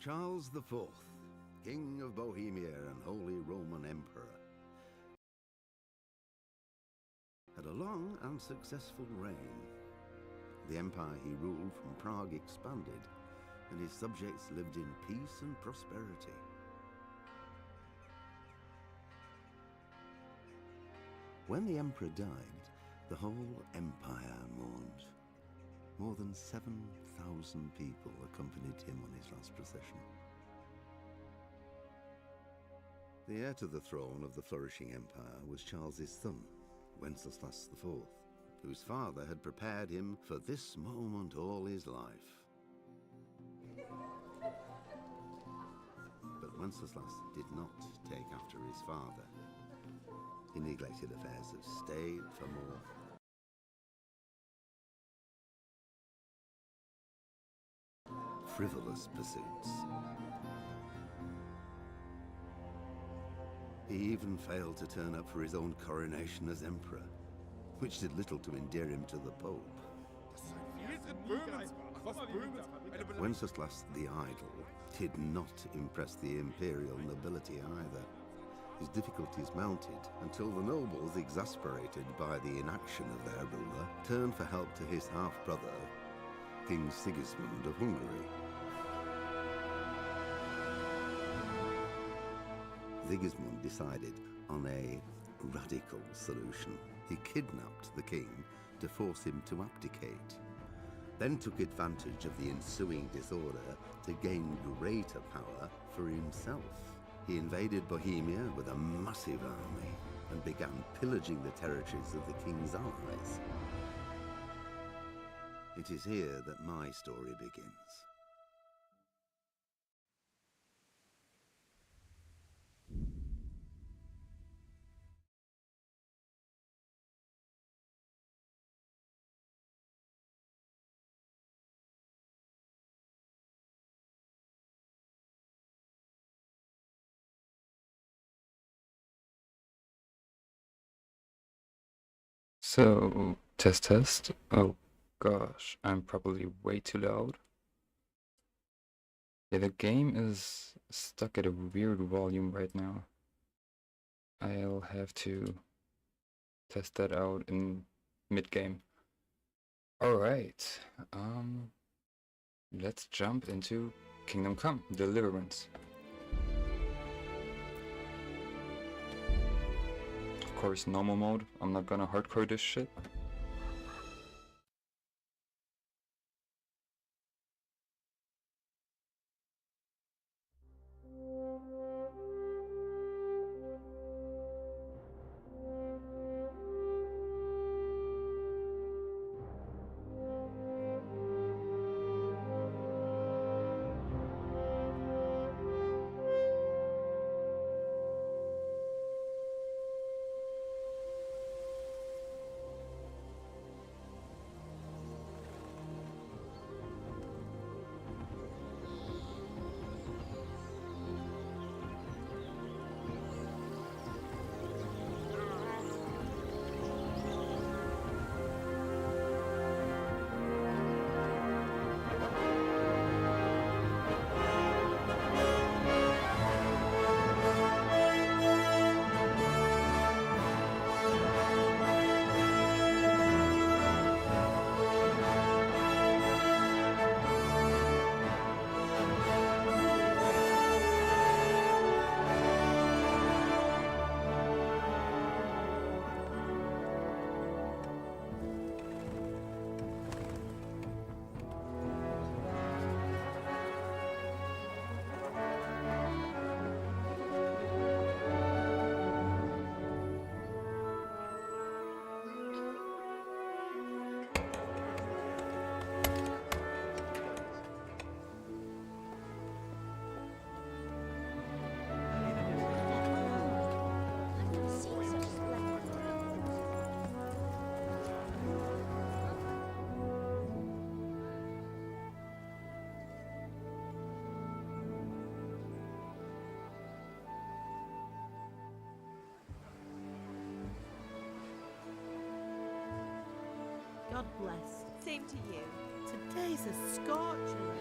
Charles IV, King of Bohemia and Holy Roman Emperor, had a long and successful reign. The empire he ruled from Prague expanded, and his subjects lived in peace and prosperity. When the emperor died, the whole empire mourned. More than 7,000 people accompanied him on his last procession. The heir to the throne of the flourishing empire was Charles's son, Wenceslas IV, whose father had prepared him for this moment all his life. But Wenceslas did not take after his father. He neglected affairs of state for more frivolous pursuits. He even failed to turn up for his own coronation as emperor, which did little to endear him to the Pope. Wenceslas the Idle did not impress the imperial nobility either. His difficulties mounted until the nobles, exasperated by the inaction of their ruler, turned for help to his half-brother, King Sigismund of Hungary. Sigismund decided on a radical solution. He kidnapped the king to force him to abdicate, then took advantage of the ensuing disorder to gain greater power for himself. He invaded Bohemia with a massive army and began pillaging the territories of the king's allies. It is here that my story begins. So, test. Oh gosh, I'm probably way too loud. Yeah, the game is stuck at a weird volume right now. I'll have to test that out in mid-game. Alright, let's jump into Kingdom Come, Deliverance. Of course, normal mode. I'm not gonna hardcore this shit. God bless. Same to you. Today's a scorcher.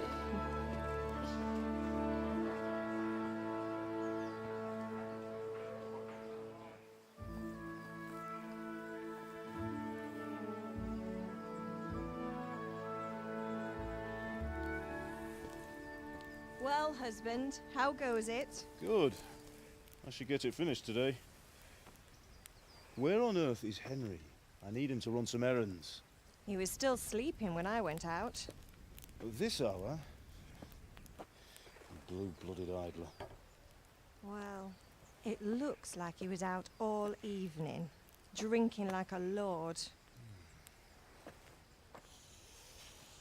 Well, husband, how goes it? Good. I should get it finished today. Where on earth is Henry? I need him to run some errands. He was still sleeping when I went out. At this hour? Blue-blooded idler. Well, it looks like he was out all evening, drinking like a lord.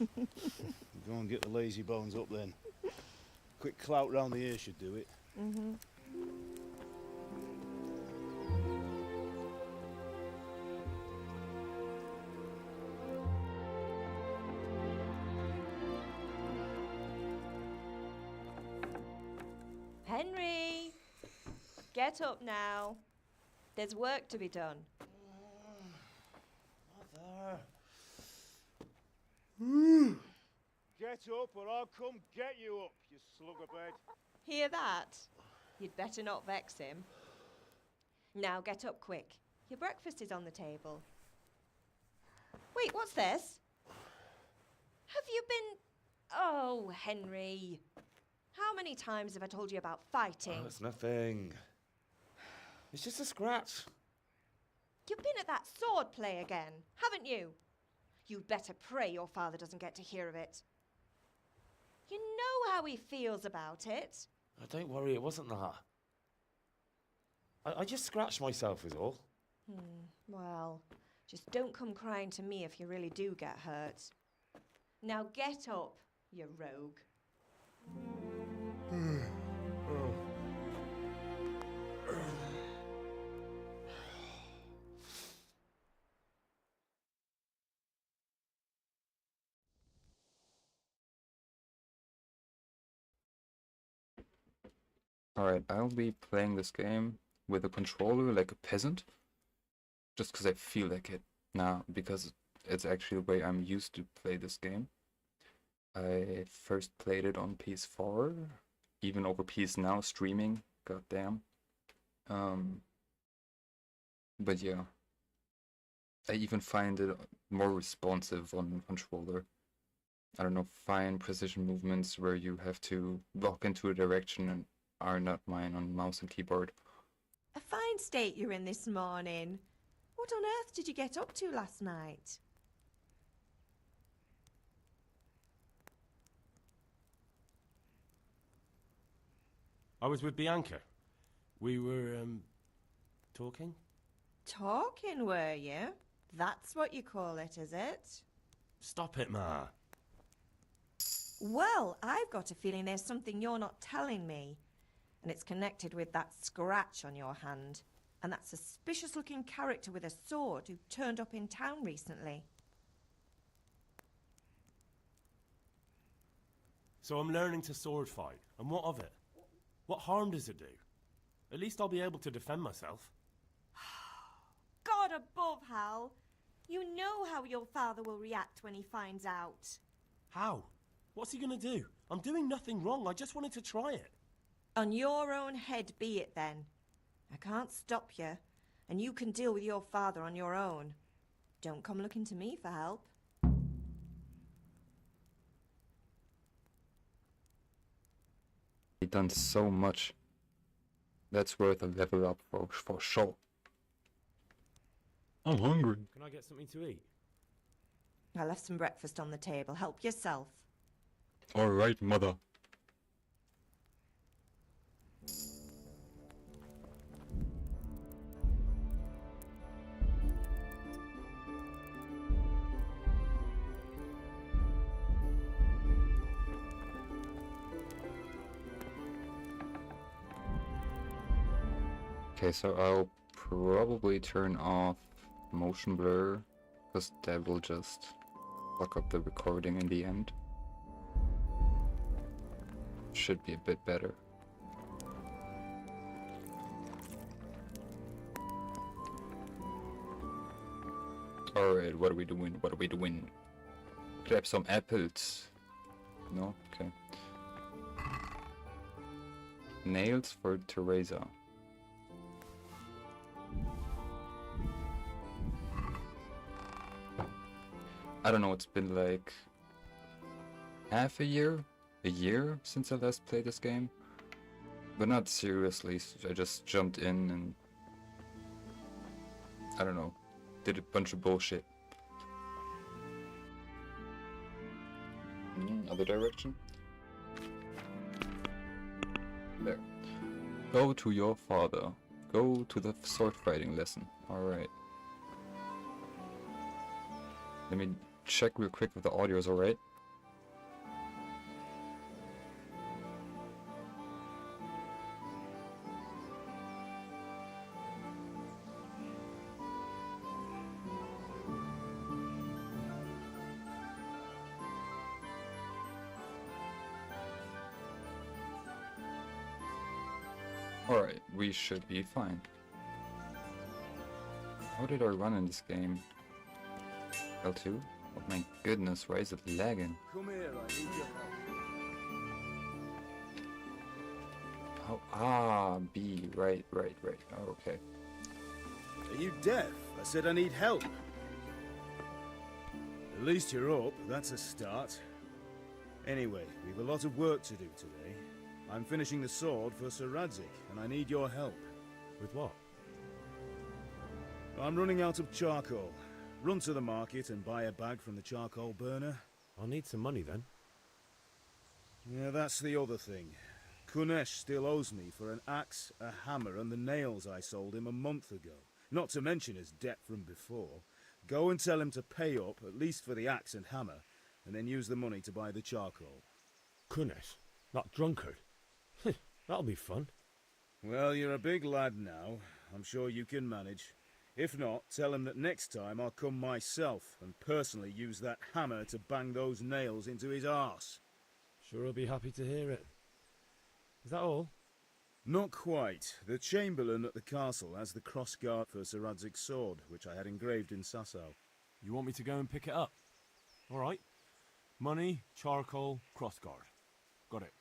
Go and get the lazy bones up then. Quick clout round the ear should do it. Mm-hmm. Henry! Get up now. There's work to be done. Mother. Get up or I'll come get you up, you slugabed. Hear that? You'd better not vex him. Now get up quick. Your breakfast is on the table. Wait, what's this? Have you been... Oh, Henry. How many times have I told you about fighting? Oh, it's nothing. It's just a scratch. You've been at that sword play again, haven't you? You'd better pray your father doesn't get to hear of it. You know how he feels about it. Oh, don't worry, it wasn't that. I just scratched myself is all. Well, just don't come crying to me if you really do get hurt. Now get up, you rogue. Alright, I'll be playing this game with a controller like a peasant. Just because I feel like it now, because it's actually the way I'm used to play this game. I first played it on PS4, even over PS Now streaming, goddamn. But yeah, I even find it more responsive on controller. I don't know, fine precision movements where you have to walk into a direction and are not mine on mouse and keyboard. A fine state you're in this morning. What on earth did you get up to last night? I was with Bianca. We were, talking? Talking, were you? That's what you call it, is it? Stop it, Ma. Well, I've got a feeling there's something you're not telling me. And it's connected with that scratch on your hand. And that suspicious-looking character with a sword who turned up in town recently. So I'm learning to sword fight. And what of it? What harm does it do? At least I'll be able to defend myself. God above, Hal. You know how your father will react when he finds out. How? What's he gonna do? I'm doing nothing wrong. I just wanted to try it. On your own head be it then. I can't stop you, and you can deal with your father on your own. Don't come looking to me for help. He's done so much. That's worth a level up for sure. I'm hungry. Can I get something to eat? I left some breakfast on the table. Help yourself. Alright, mother. Okay, so I'll probably turn off motion blur, because that will just fuck up the recording in the end. Should be a bit better. Alright, what are we doing? What are we doing? Grab some apples. No? Okay. Nails for Teresa. I don't know, it's been like half a year a year since I last played this game. But not seriously, I just jumped in and I don't know, did a bunch of bullshit. Other direction? There. Go to your father. Go to the sword fighting lesson. Alright. Let me check real quick if the audio is alright. Alright, we should be fine. How did I run in this game? L2? Oh my goodness, why is it lagging? Come here, I need your help. How? B, right. Oh, okay. Are you deaf? I said I need help. At least you're up, that's a start. Anyway, we've a lot of work to do today. I'm finishing the sword for Sir Radzik, and I need your help. With what? I'm running out of charcoal. Run to the market and buy a bag from the charcoal burner. I'll need some money then. Yeah, that's the other thing. Kunesh still owes me for an axe, a hammer, and the nails I sold him a month ago. Not to mention his debt from before. Go and tell him to pay up, at least for the axe and hammer, and then use the money to buy the charcoal. Kunesh? That drunkard? That'll be fun. Well, you're a big lad now. I'm sure you can manage. If not, tell him that next time I'll come myself and personally use that hammer to bang those nails into his arse. Sure I'll be happy to hear it. Is that all? Not quite. The Chamberlain at the castle has the crossguard for Sir Radzik's sword, which I had engraved in Sasau. You want me to go and pick it up? Alright. Money, charcoal, crossguard. Got it.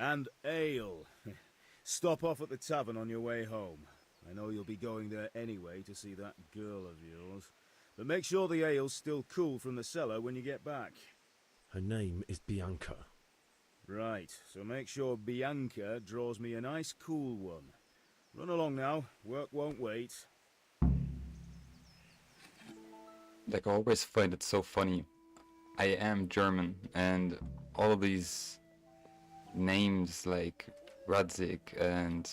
And ale. Stop off at the tavern on your way home. I know you'll be going there anyway to see that girl of yours. But make sure the ale's still cool from the cellar when you get back. Her name is Bianca. Right, so make sure Bianca draws me a nice cool one. Run along now, work won't wait. Like, I always find it so funny. I am German, and all of these names like Radzik and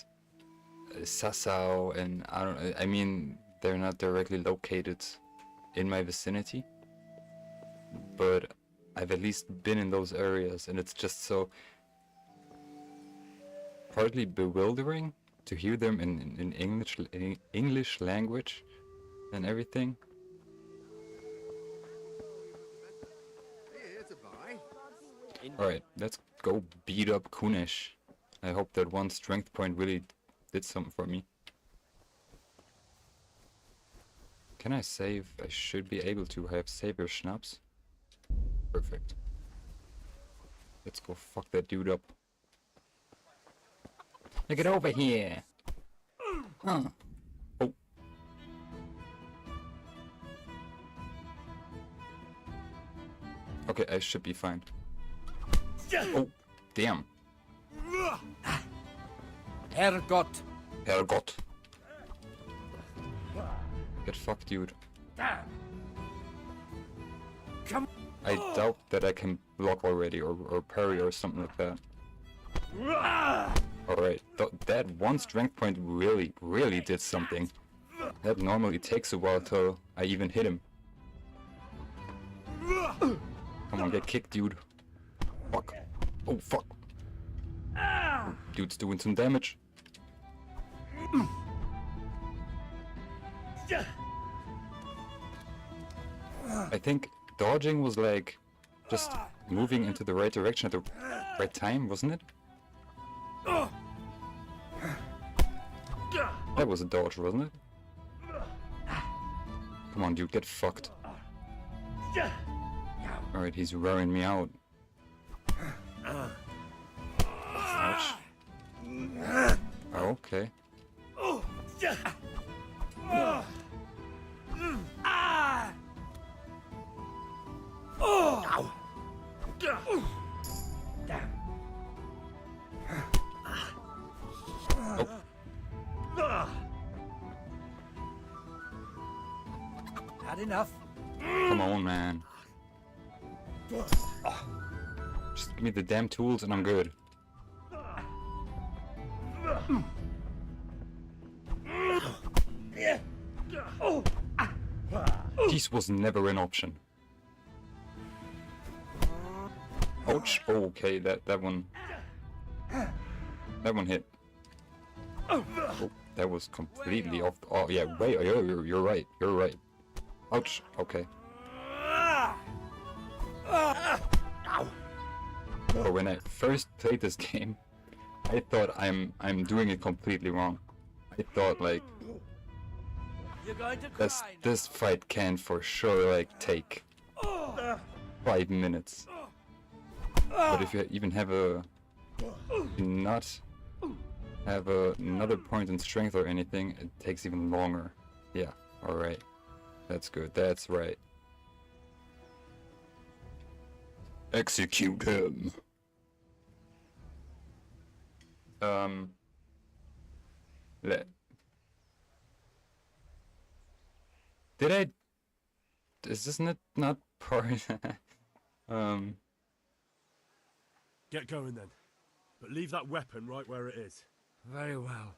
Sasau, and I mean, they're not directly located in my vicinity, but I've at least been in those areas, and it's just so partly bewildering to hear them in English language and everything. Alright, let's go beat up Kunesh. I hope that one strength point really did something for me. Can I save? I should be able to. I have savior schnapps. Perfect. Let's go fuck that dude up. Now get over here! Oh. Okay, I should be fine. Oh, damn. Herrgott! Herrgott. Get fucked, dude. Come. I doubt that I can block already, or parry or something like that. Alright, that one strength point really did something. That normally takes a while till I even hit him. Come on, get kicked, dude. Fuck. Oh, fuck. Dude's doing some damage. I think dodging was like just moving into the right direction at the right time, wasn't it? That was a dodge, wasn't it? Come on, dude, get fucked. Alright, he's wearing me out. Ouch. Oh, okay. Had enough? Come on, man. Just give me the damn tools and I'm good. Peace was never an option. Ouch. Oh, okay, that one hit. Oh, that was completely off. Oh yeah, wait, you're right. You're right. Ouch. Okay. But when I first played this game, I thought I'm doing it completely wrong. I thought like this fight can for sure like take 5 minutes. But if you even have another point in strength or anything, it takes even longer. Yeah, alright. That's good, that's right. Execute him. Is this not part? Get going then. But leave that weapon right where it is. Very well.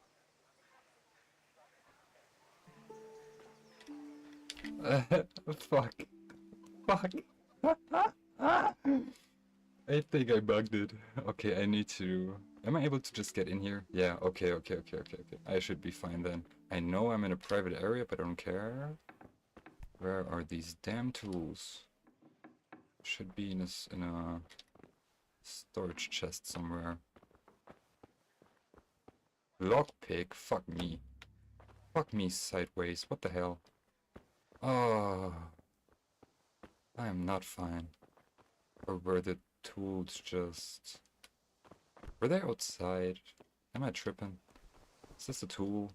Fuck. I think I bugged it. Okay, I need to... Am I able to just get in here? Yeah, okay. I should be fine then. I know I'm in a private area, but I don't care. Where are these damn tools? Should be in a storage chest somewhere. Lockpick? Fuck me. Fuck me sideways. What the hell? Oh. I am not fine. Or were the tools just... Were they outside? Am I tripping? Is this a tool?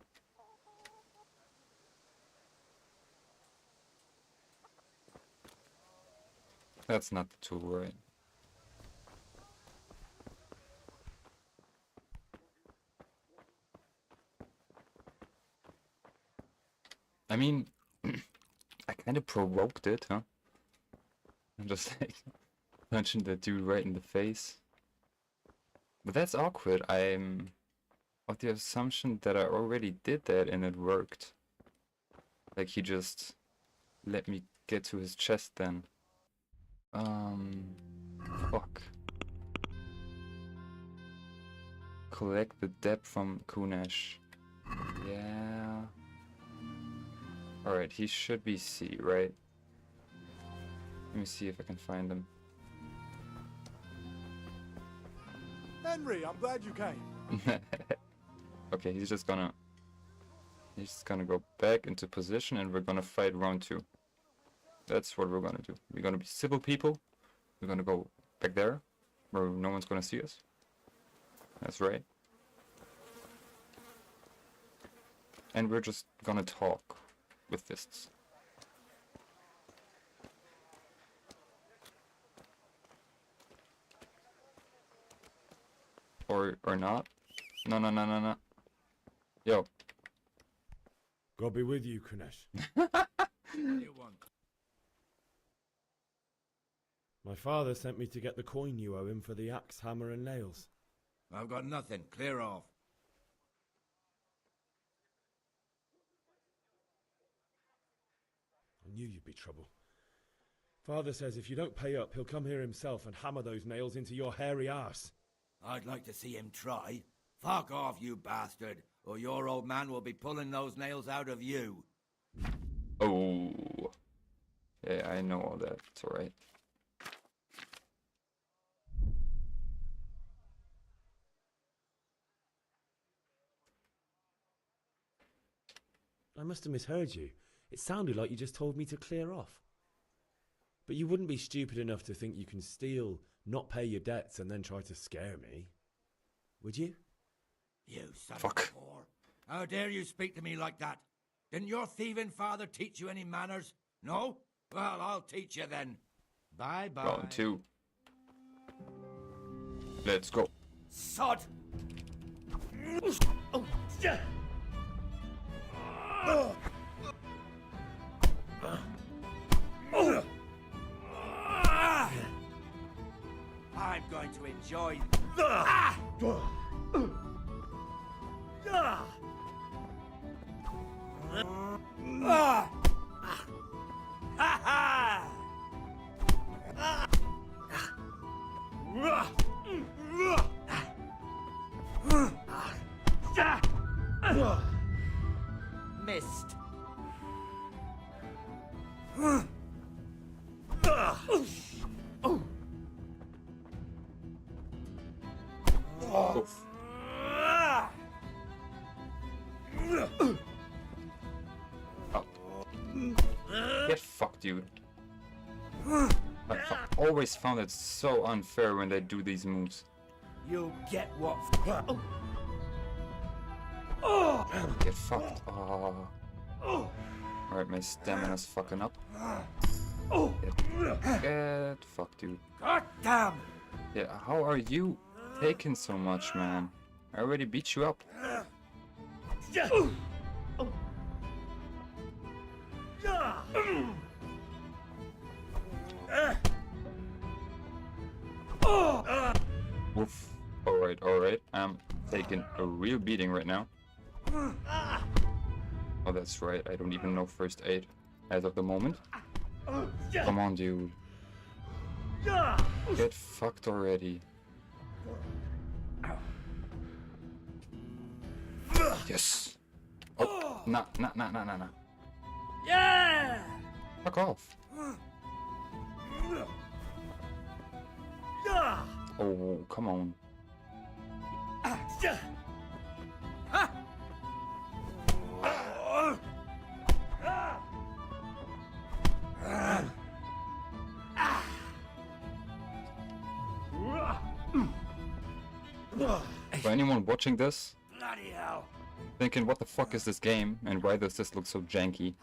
That's not the tool, right? I mean, I kind of provoked it, huh? I'm just like punching that dude right in the face. But that's awkward. I'm of the assumption that I already did that and it worked. Like he just let me get to his chest then. Fuck. Collect the debt from Kunesh. Yeah. Alright, he should be C, right? Let me see if I can find him. Henry, I'm glad you came. Okay, he's just gonna go back into position and we're gonna fight round 2. That's what we're gonna do. We're gonna be civil people. We're gonna go back there where no one's gonna see us. That's right. And we're just gonna talk with fists. Or not. No. Yo. God be with you, Kunesh. My father sent me to get the coin you owe him for the axe, hammer and nails. I've got nothing. Clear off. I knew you'd be trouble. Father says if you don't pay up, he'll come here himself and hammer those nails into your hairy arse. I'd like to see him try. Fuck off, you bastard, or your old man will be pulling those nails out of you. Oh. Yeah, I know all that. It's alright. I must have misheard you. It sounded like you just told me to clear off. But you wouldn't be stupid enough to think you can steal, not pay your debts, and then try to scare me. Would you? You son Fuck. of a whore. How dare you speak to me like that? Didn't your thieving father teach you any manners? No? Well, I'll teach you then. Bye-bye. Round 2. Let's go. Sod! to enjoy. Missed. Oof. Oh. Get fucked, dude. I always found it so unfair when they do these moves. You'll get what? Get fucked. Oh. Alright, my stamina's fucking up. Get fucked, dude. God damn! Yeah, how are you taking so much, man? I already beat you up. Oof. Alright. I'm taking a real beating right now. Oh, that's right. I don't even know first aid as of the moment. Come on, dude. Get fucked already. Yes. Oh, nah. Yeah! Fuck off. Oh, come on. For anyone watching this, Bloody hell! thinking what the fuck is this game and why does this look so janky?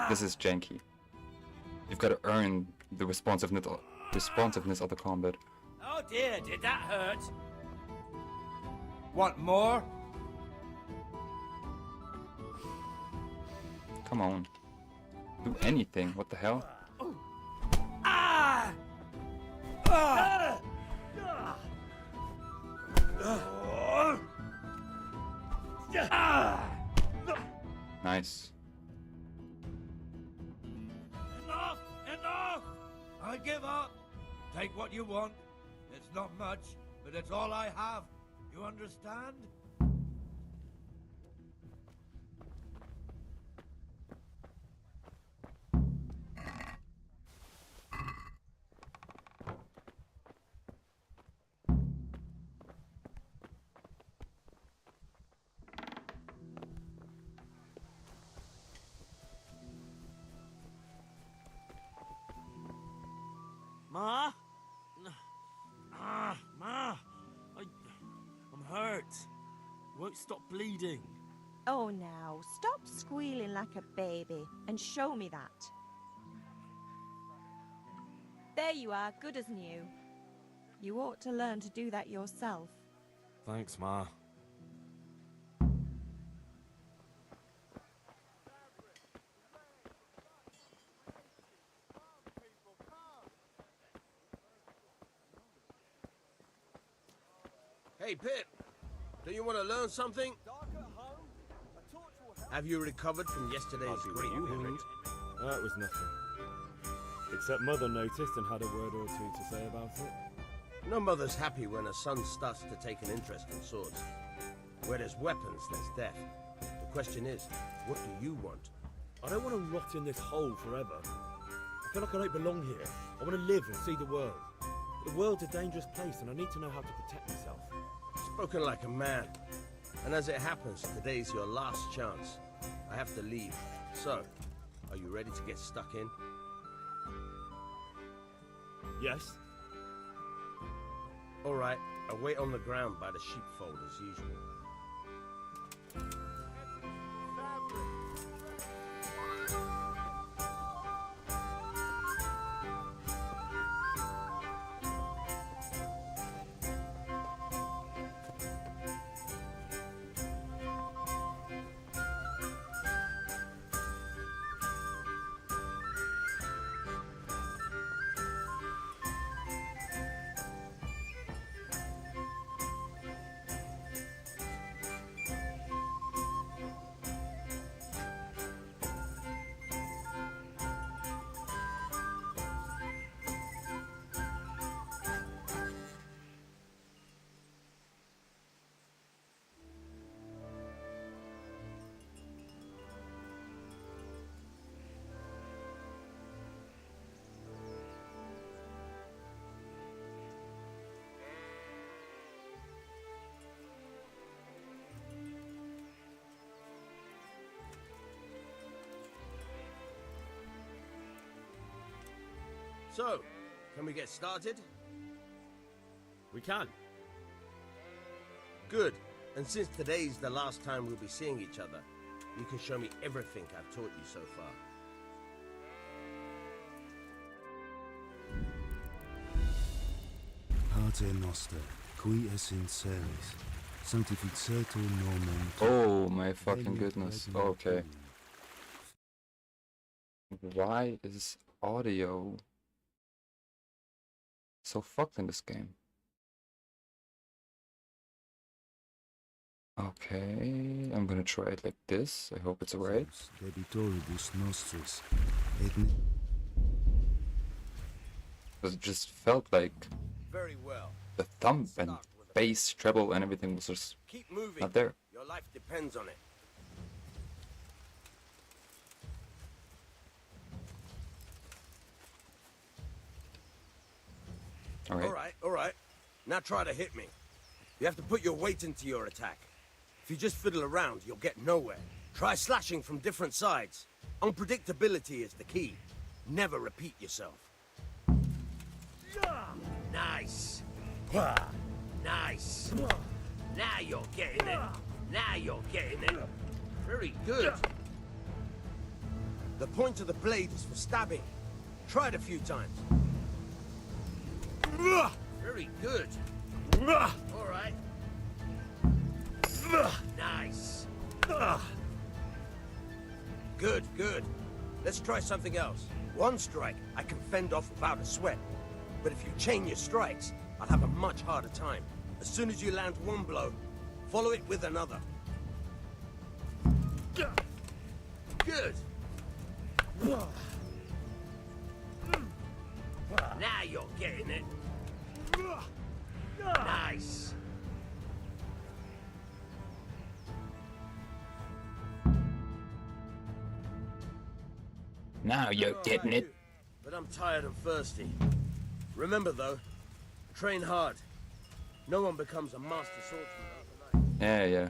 This is janky. You've got to earn the responsiveness of the combat. Oh dear, did that hurt? Want more? Come on. Do anything. What the hell? Ah! Ah! Nice. Enough! I give up. Take what you want. It's not much, but it's all I have. You understand? Ma? Ma! I'm hurt. Won't stop bleeding. Oh, now, stop squealing like a baby and show me that. There you are, good as new. You ought to learn to do that yourself. Thanks, Ma. Hey, Pip, do you want to learn something? Have you recovered from yesterday's great wound? That was nothing. Except Mother noticed and had a word or two to say about it. No mother's happy when her son starts to take an interest in swords. Where there's weapons, there's death. The question is, what do you want? I don't want to rot in this hole forever. I feel like I don't belong here. I want to live and see the world. The world's a dangerous place and I need to know how to protect myself. Spoken like a man. And as it happens, today's your last chance. I have to leave. So, are you ready to get stuck in? Yes. All right, I'll wait on the ground by the sheepfold as usual. So, can we get started? We can. Good. And since today's the last time we'll be seeing each other, you can show me everything I've taught you so far. Pater Noster, qui es in celis, sanctificetur nomen. Oh my fucking goodness. Okay. Why is audio so fucked in this game? Okay, I'm gonna try it like this. I hope it's alright. Debitoribus nostris. Because it just felt like Very well. the thump and bass, treble, and everything was just Keep moving. not there. Your life depends on it. Alright. All right. Now try to hit me. You have to put your weight into your attack. If you just fiddle around, you'll get nowhere. Try slashing from different sides. Unpredictability is the key. Never repeat yourself. Nice. Nice. Now you're getting it. Now you're getting it. Very good. The point of the blade is for stabbing. Try it a few times. Very good. All right. Nice. Good, good. Let's try something else. One strike I can fend off without a sweat. But if you chain your strikes, I'll have a much harder time. As soon as you land one blow, follow it with another. Good. Now you're getting it. Nice. Now you're getting it. But I'm tired and thirsty. Remember though, train hard. No one becomes a master swordsman overnight. Yeah.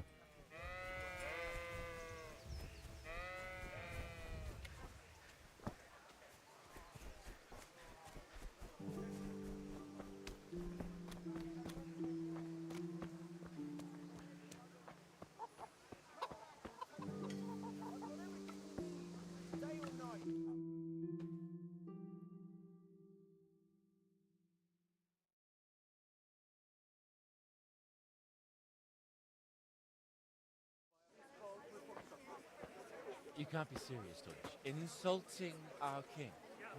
You can't be serious, Deutsch. Insulting our king.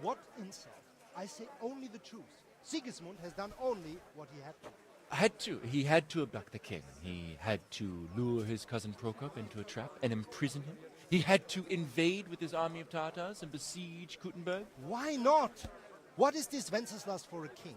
What insult? I say only the truth. Sigismund has done only what he had to. He had to abduct the king. He had to lure his cousin Prokop into a trap and imprison him. He had to invade with his army of Tatars and besiege Kuttenberg. Why not? What is this Wenceslas for a king?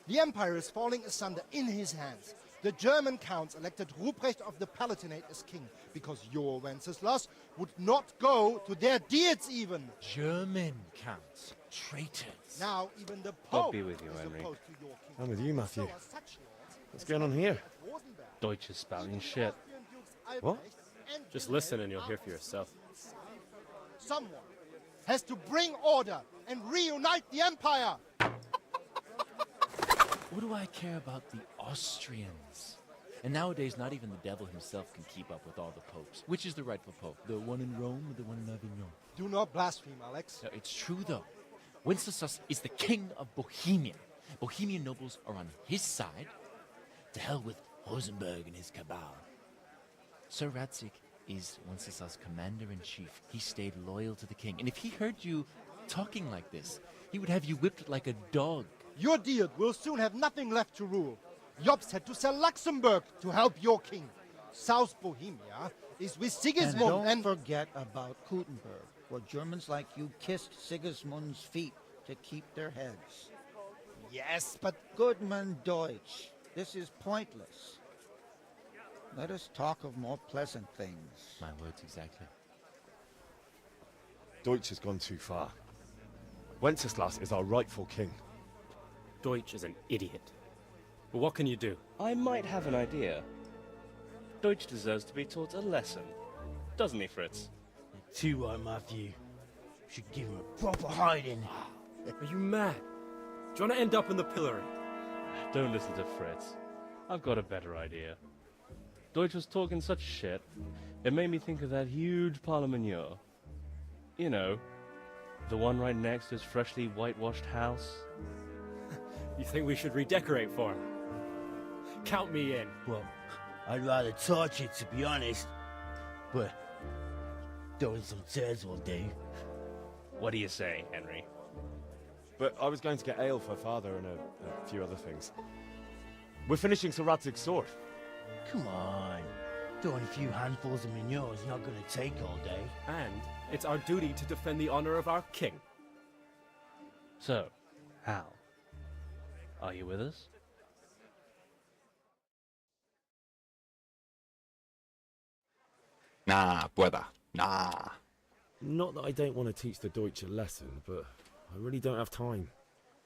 The empire is falling asunder in his hands. The German counts elected Ruprecht of the Palatinate as king because your Wenceslas would not go to their deeds even. German counts. Traitors. Now even the Pope God be with you, is Henry. opposed to your king. I'm with you, Matthew. So are such lords What's going on here? as Rosenberg, Deutsch is spouting shit. Austrian Dukes What? Albrecht, and Just Wilhelm listen and you'll are hear for yourself. Someone has to bring order and reunite the empire. What do I care about the Austrians? And nowadays, not even the devil himself can keep up with all the popes. Which is the rightful pope? The one in Rome or the one in Avignon? Do not blaspheme, Alex. No, it's true, though. Wenceslas is the king of Bohemia. Bohemian nobles are on his side. To hell with Rosenberg and his cabal. Sir Radzik is Wenceslas' commander-in-chief. He stayed loyal to the king. And if he heard you talking like this, he would have you whipped like a dog. Your Diet will soon have nothing left to rule. Jobst had to sell Luxembourg to help your king. South Bohemia is with Sigismund And don't forget about Kuttenberg, where Germans like you kissed Sigismund's feet to keep their heads. Yes, but Goodman Deutsch, this is pointless. Let us talk of more pleasant things. My words exactly. Deutsch has gone too far. Wenceslas is our rightful king. Deutsch is an idiot. But what can you do? I might have an idea. Deutsch deserves to be taught a lesson. Doesn't he, Fritz? Too right, Matthew. Should give him a proper hiding. Are you mad? Do you want to end up in the pillory? Don't listen to Fritz. I've got a better idea. Deutsch was talking such shit, it made me think of that huge pile of manure. You know, the one right next to his freshly whitewashed house. You think we should redecorate for him? Count me in. Well, I'd rather torch it, to be honest. But throwing some tears will do. What do you say, Henry? But I was going to get ale for Father and a few other things. We're finishing Sir Radzig's sword. Come on. Throwing a few handfuls of manure is not going to take all day. And it's our duty to defend the honor of our king. So, Hal, are you with us? Nah, brother. Nah. Not that I don't want to teach the Deutsch a lesson, but I really don't have time.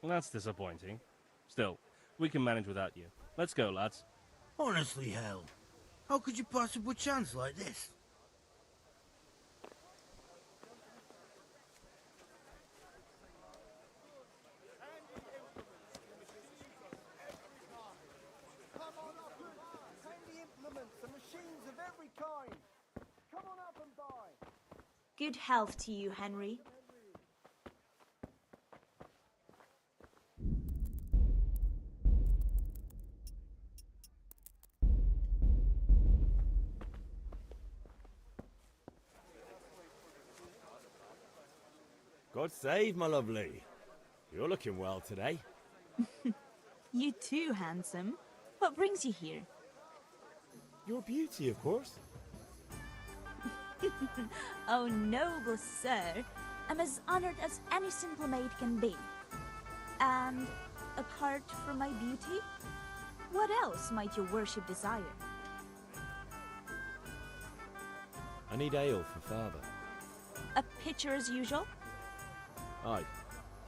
Well, that's disappointing. Still, we can manage without you. Let's go, lads. Honestly, Hal, how could you possibly chance like this? Good health to you, Henry. God save, my lovely. You're looking well today. You too, handsome. What brings you here? Your beauty, of course. Oh, noble sir. I'm as honored as any simple maid can be. And apart from my beauty, what else might your worship desire? I need ale for Father. A pitcher as usual? Aye.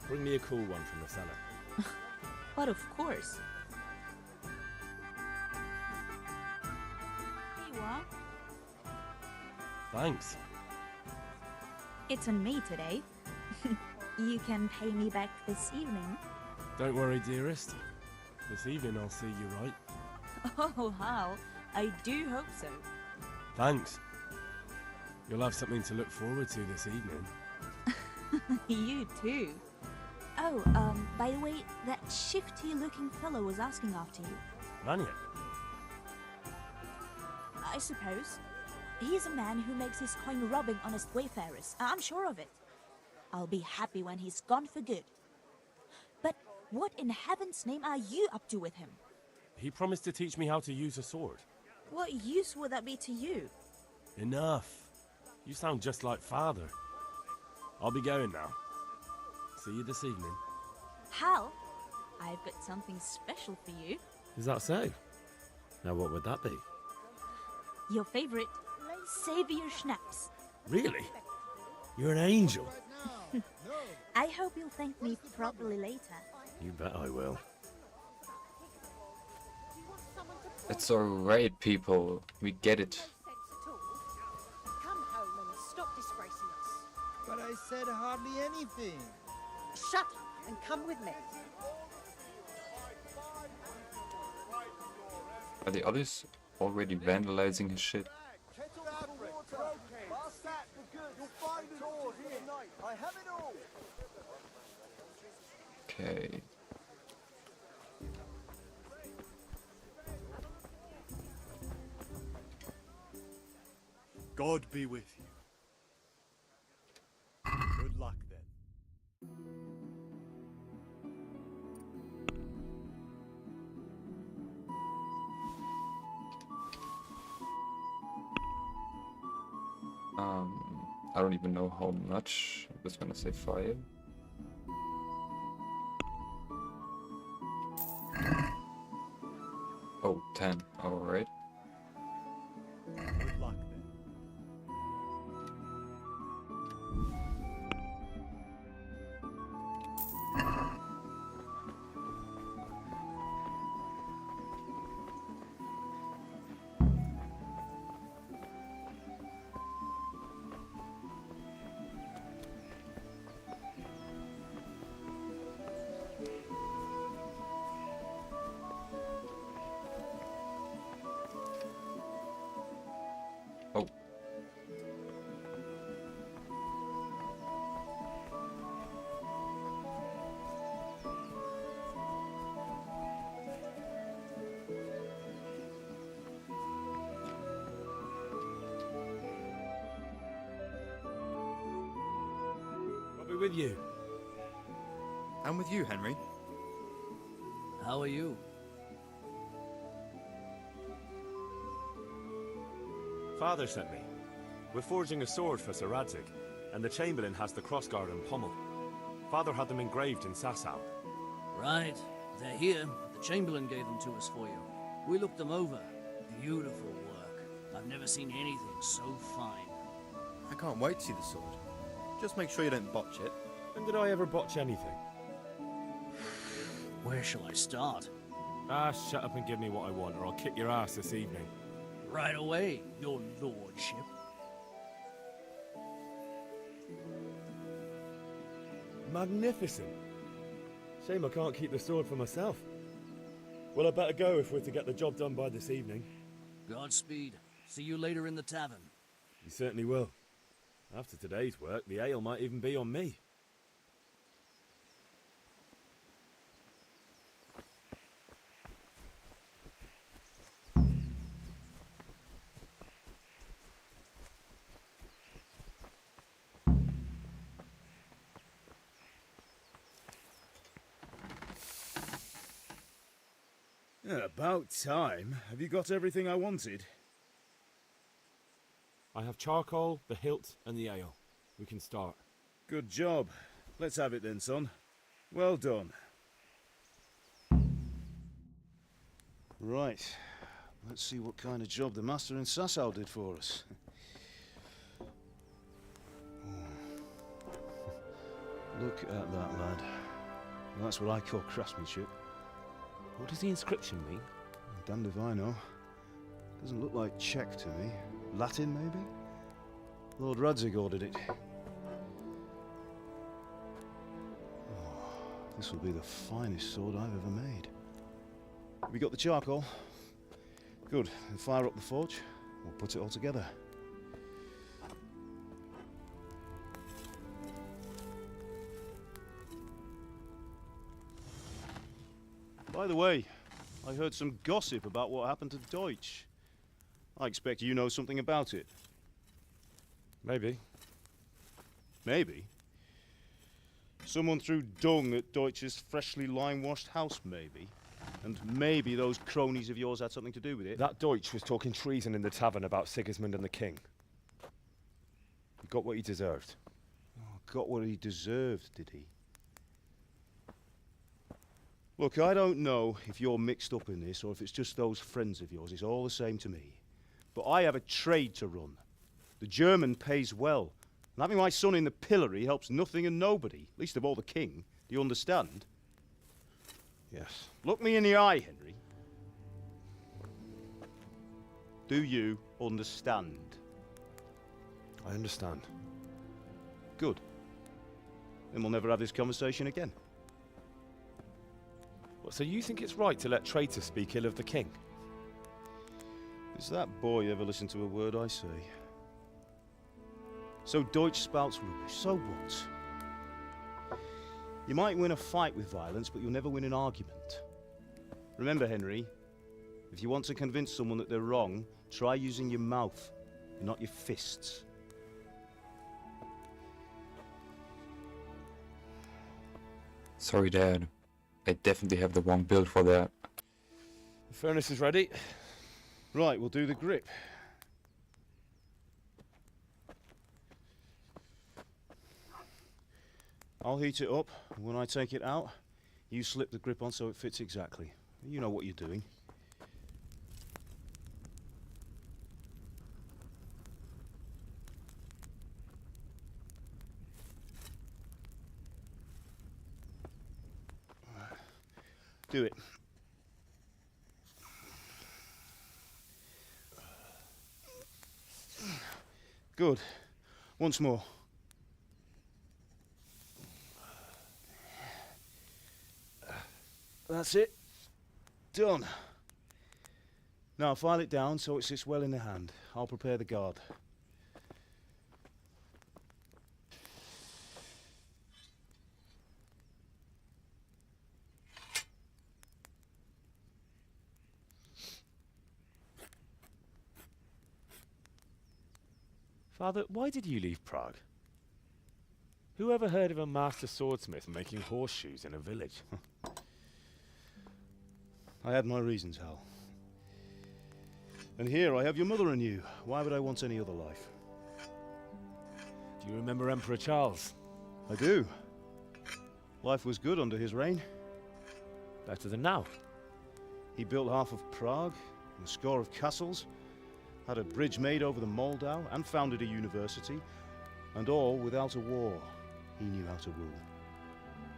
Bring me a cool one from the cellar. But of course. Here you are. Thanks. It's on me today. You can pay me back this evening. Don't worry, dearest. This evening I'll see you right. Oh, how? I do hope so. Thanks. You'll have something to look forward to this evening. You too. Oh, by the way, that shifty-looking fellow was asking after you. Vanya? I suppose. He's a man who makes his coin robbing honest wayfarers. I'm sure of it. I'll be happy when he's gone for good. But what in heaven's name are you up to with him? He promised to teach me how to use a sword. What use would that be to you? Enough. You sound just like Father. I'll be going now. See you this evening. Hal, I've got something special for you. Is that so? Now what would that be? Your favorite Savior Schnapps. Really? You're an angel. I hope you'll thank me properly later. You bet I will. It's alright, people. We get it. Come home and stop disgracing us. But I said hardly anything. Shut up and come with me. Are the others already vandalizing his shit? Okay. God be with you. Good luck then. I don't even know how much. I was gonna say 5. Oh, 10. Alright. Good luck then. with you. And with you, Henry. How are you? Father sent me. We're forging a sword for Sir Radzig, and the Chamberlain has the crossguard and pommel. Father had them engraved in Sasau. Right. They're here. The Chamberlain gave them to us for you. We looked them over. Beautiful work. I've never seen anything so fine. I can't wait to see the sword. Just make sure you don't botch it. When did I ever botch anything? Where shall I start? Ah, shut up and give me what I want, or I'll kick your ass this evening. Right away, your lordship. Magnificent. Shame I can't keep the sword for myself. Well, I better go if we're to get the job done by this evening. Godspeed. See you later in the tavern. You certainly will. After today's work, the ale might even be on me. Yeah, about time. Have you got everything I wanted? I have charcoal, the hilt, and the ale. We can start. Good job. Let's have it then, son. Well done. Right. Let's see what kind of job the master in Sasau did for us. Look at that, lad. That's what I call craftsmanship. What does the inscription mean? Damned if I know. Doesn't look like Czech to me. Latin, maybe? Lord Radzig ordered it. Oh, this will be the finest sword I've ever made. We got the charcoal? Good. Then fire up the forge. We'll put it all together. By the way, I heard some gossip about what happened to Deutsch. I expect you know something about it. Maybe. Maybe? Someone threw dung at Deutsch's freshly lime-washed house, maybe? And maybe those cronies of yours had something to do with it? That Deutsch was talking treason in the tavern about Sigismund and the king. He got what he deserved. Oh, got what he deserved, did he? Look, I don't know if you're mixed up in this or if it's just those friends of yours. It's all the same to me. But I have a trade to run. The German pays well. And having my son in the pillory helps nothing and nobody, least of all the king. Do you understand? Yes. Look me in the eye, Henry. Do you understand? I understand. Good. Then we'll never have this conversation again. What, so you think it's right to let traitors speak ill of the king? Does that boy ever listen to a word I say? So Deutsch spouts rubbish, so what? You might win a fight with violence, but you'll never win an argument. Remember, Henry, if you want to convince someone that they're wrong, try using your mouth, and not your fists. Sorry, Dad. I definitely have the wrong build for that. The furnace is ready. Right, we'll do the grip. I'll heat it up, and when I take it out, you slip the grip on so it fits exactly. You know what you're doing. Do it. Good. Once more. That's it. Done. Now file it down so it sits well in the hand. I'll prepare the guard. Father, why did you leave Prague? Who ever heard of a master swordsmith making horseshoes in a village? I had my reasons, Hal. And here I have your mother and you. Why would I want any other life? Do you remember Emperor Charles? I do. Life was good under his reign. Better than now. He built half of Prague, and a score of castles, had a bridge made over the Moldau, and founded a university, and all without a war. He knew how to rule.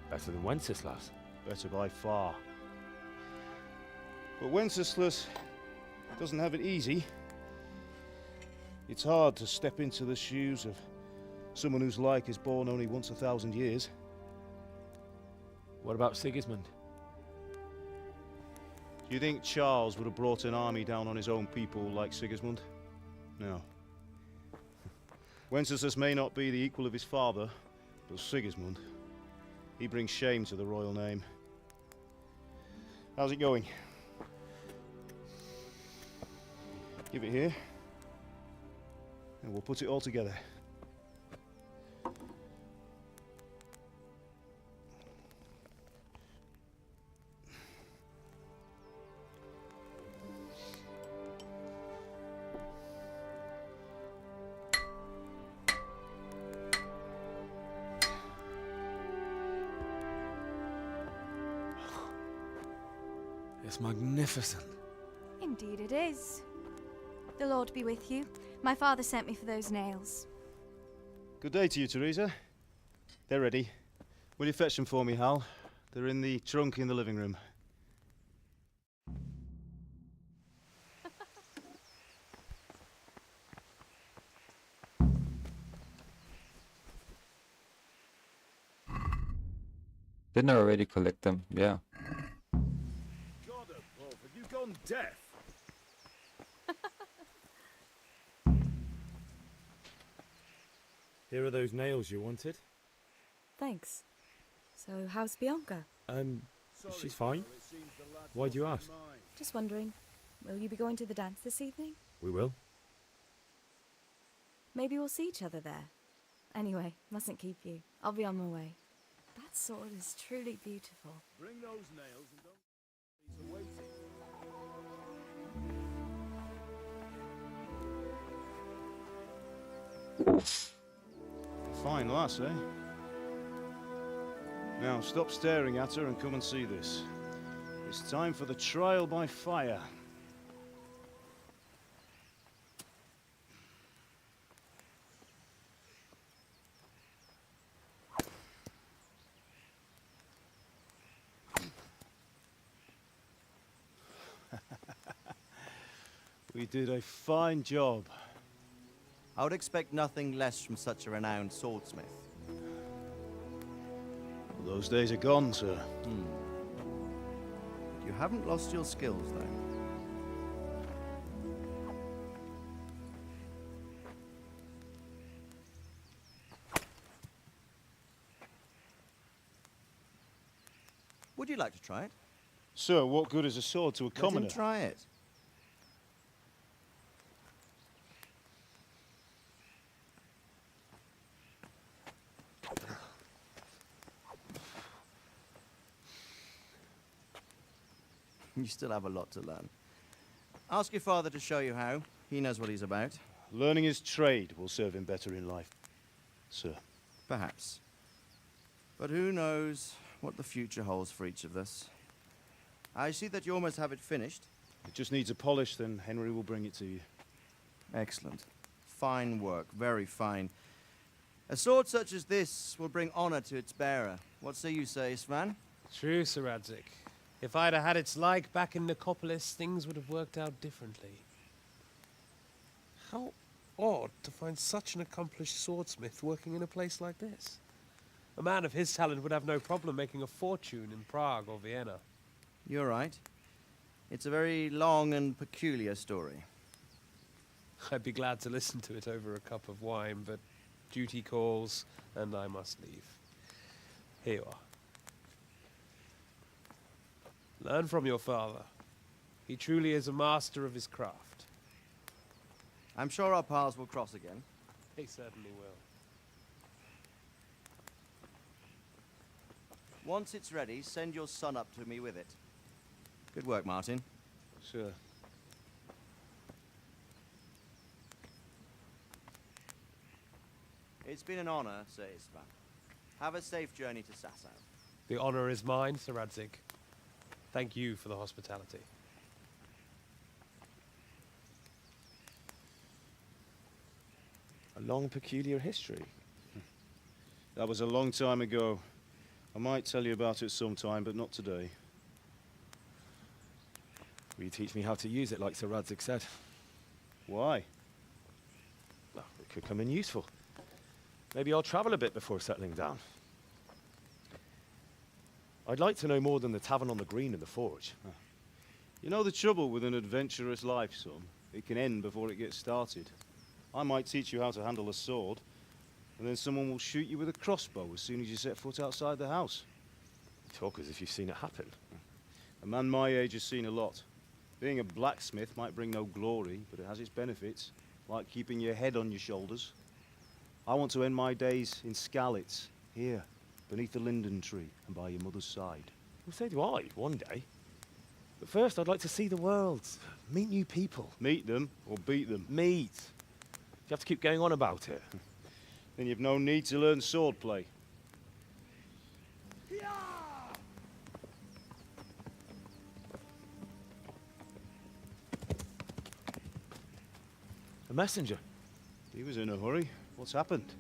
Better than Wenceslas? Better by far. But Wenceslas doesn't have it easy. It's hard to step into the shoes of someone whose like is born only once 1,000 years. What about Sigismund? Do you think Charles would have brought an army down on his own people like Sigismund? No. Wenceslas may not be the equal of his father, but Sigismund, he brings shame to the royal name. How's it going? Give it here, and we'll put it all together. It's magnificent. Indeed it is. The Lord be with you. My father sent me for those nails. Good day to you, Teresa. They're ready. Will you fetch them for me, Hal? They're in the trunk in the living room. Didn't I already collect them? Yeah. God above, have you gone deaf? Here are those nails you wanted. Thanks. So, how's Bianca? She's fine. Why do you ask? Just wondering, will you be going to the dance this evening? We will. Maybe we'll see each other there. Anyway, mustn't keep you. I'll be on my way. That sword is truly beautiful. Bring those nails and don't leave waiting. Fine lass, eh? Now stop staring at her and come and see this. It's time for the trial by fire. We did a fine job. I would expect nothing less from such a renowned swordsmith. Those days are gone, sir. You haven't lost your skills, though. Would you like to try it? Sir, what good is a sword to a commoner? Let him try it. You still have a lot to learn. Ask your father to show you how. He knows what he's about. Learning his trade will serve him better in life, sir. Perhaps. But who knows what the future holds for each of us. I see that you almost have it finished. It just needs a polish, then Henry will bring it to you. Excellent. Fine work, very fine. A sword such as this will bring honor to its bearer. What say you, Svan? True, Sir Radzik. If I'd have had its like back in Nicopolis, things would have worked out differently. How odd to find such an accomplished swordsmith working in a place like this. A man of his talent would have no problem making a fortune in Prague or Vienna. You're right. It's a very long and peculiar story. I'd be glad to listen to it over a cup of wine, but duty calls, and I must leave. Here you are. Learn from your father. He truly is a master of his craft. I'm sure our paths will cross again. They certainly will. Once it's ready, send your son up to me with it. Good work, Martin. Sure. It's been an honor, Sir Istvan. Have a safe journey to Sasau. The honor is mine, Sir Radzig. Thank you for the hospitality. A long, peculiar history. That was a long time ago. I might tell you about it sometime, but not today. Will you teach me how to use it like Sir Radzig said? Why? Well, it could come in useful. Maybe I'll travel a bit before settling down. I'd like to know more than the tavern on the green and the forge. You know the trouble with an adventurous life, son? It can end before it gets started. I might teach you how to handle a sword, and then someone will shoot you with a crossbow as soon as you set foot outside the house. You talk as if you've seen it happen. A man my age has seen a lot. Being a blacksmith might bring no glory, but it has its benefits, like keeping your head on your shoulders. I want to end my days in Skalitz, here, beneath the linden tree and by your mother's side. Well, so do I, one day. But first, I'd like to see the world, meet new people. Meet them or beat them? Meet. You have to keep going on about it. Then you've no need to learn swordplay. A messenger. He was in a hurry. What's happened?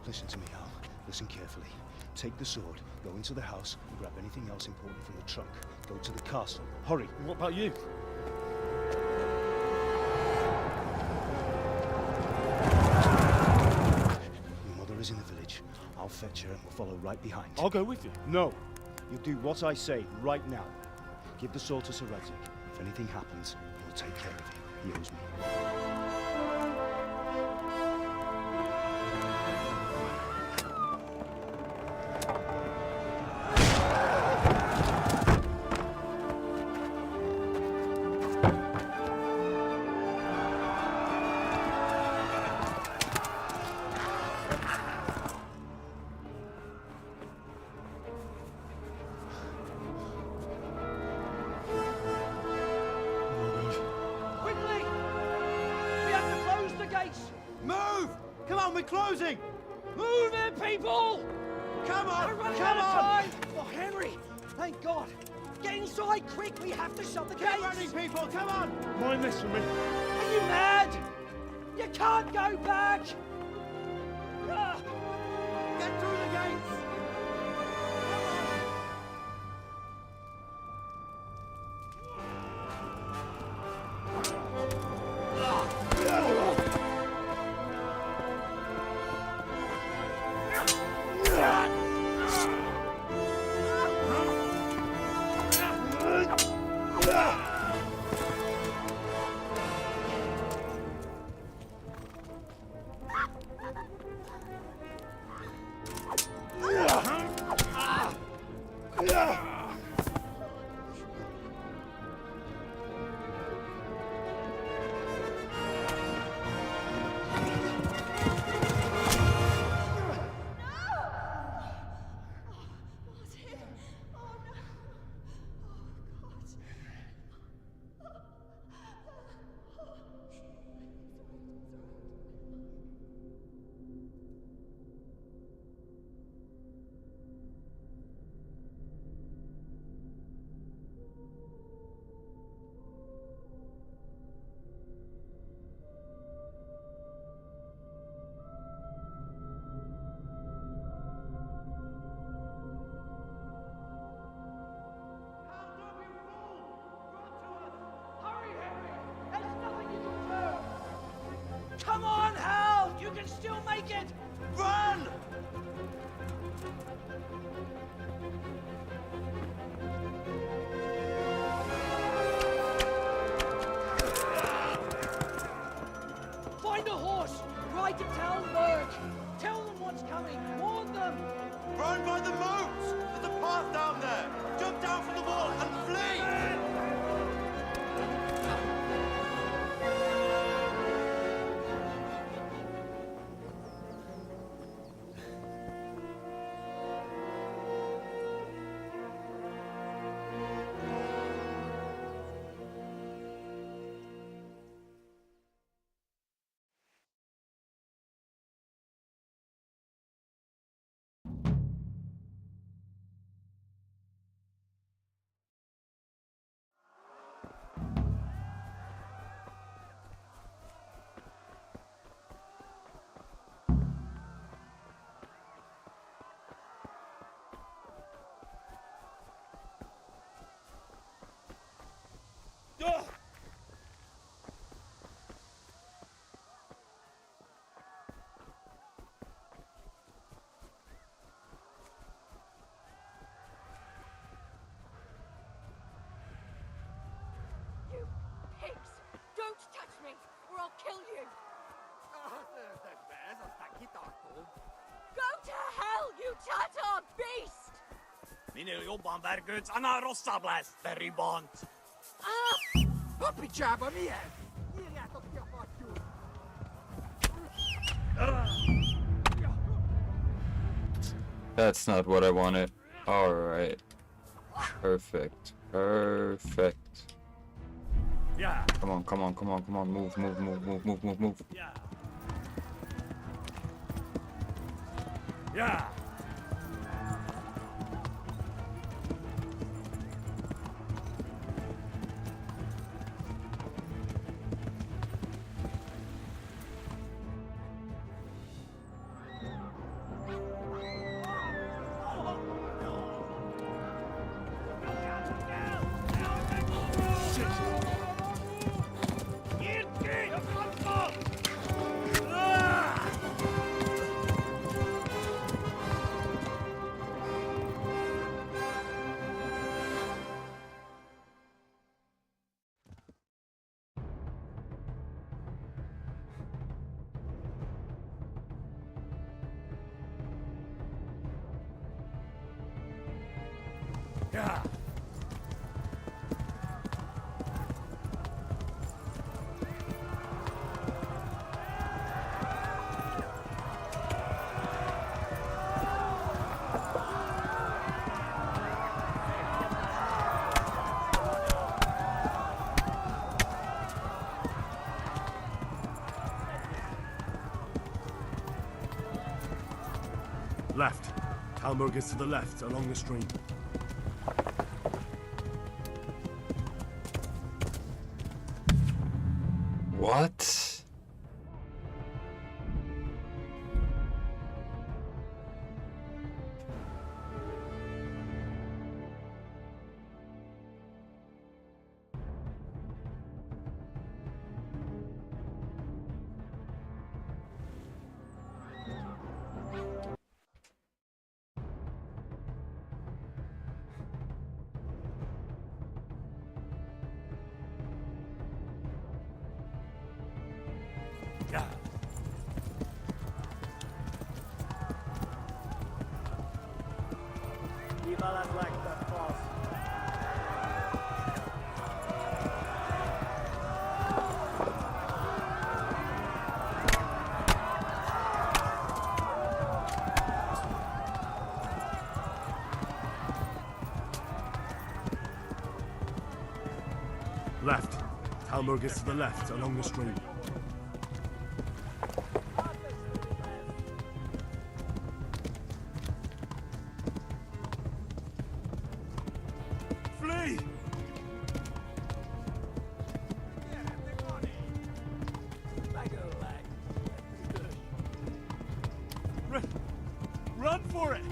Listen to me, Al. Listen carefully. Take the sword, go into the house, and grab anything else important from the trunk. Go to the castle. Hurry. What about you? Your mother is in the village. I'll fetch her and we'll follow right behind. I'll go with you. No. You do what I say right now. Give the sword to Sir Radzig. If anything happens, he'll take care of you. He owes me. Move! Come on, we're closing! Move it, people! Come on! We're running Come out of on! time! Oh, Henry! Thank God! Get inside quick! We have to shut the gates! Get running, people! Come on! Mind this for me. Are you mad? You can't go back! Ah! Get through the gates! Take it! Run! Find a horse! Ride to Talmberg! Tell them what's coming! Warn them! Run by the moat! There's a path down there! Jump down from the wall and flee! Don't touch me, or I'll kill you! Go to hell, you Tatar beast! Minul jobban vergődsz, annál rosszabb lesz, te ribant! Papicsába milyen? Írjátok ki a fattyút! That's not what I wanted. Alright. Perfect. Perfect. Yeah. Come on, come on, come on, come on. Move, move, move, move, move, move, move. Yeah. Yeah. Yeah. Left. Talmberg is to the left, along the stream. What? Yeah. Viva las lactas, boss. Left. Talmberg is to the left, along the stream. Flee! Run for it!